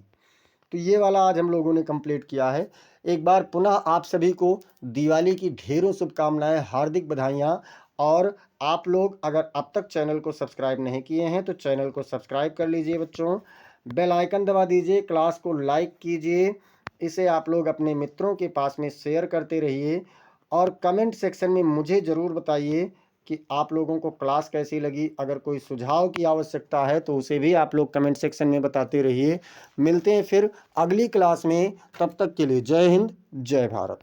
तो ये वाला आज हम लोगों ने कंप्लीट किया है। एक बार पुनः आप सभी को दिवाली की ढेरों शुभकामनाएं, हार्दिक बधाइयाँ। और आप लोग अगर अब तक चैनल को सब्सक्राइब नहीं किए हैं तो चैनल को सब्सक्राइब कर लीजिए बच्चों, बेल आइकन दबा दीजिए, क्लास को लाइक कीजिए, इसे आप लोग अपने मित्रों के पास में शेयर करते रहिए और कमेंट सेक्शन में मुझे ज़रूर बताइए कि आप लोगों को क्लास कैसी लगी। अगर कोई सुझाव की आवश्यकता है तो उसे भी आप लोग कमेंट सेक्शन में बताते रहिए। मिलते हैं फिर अगली क्लास में, तब तक के लिए जय हिंद, जय भारत।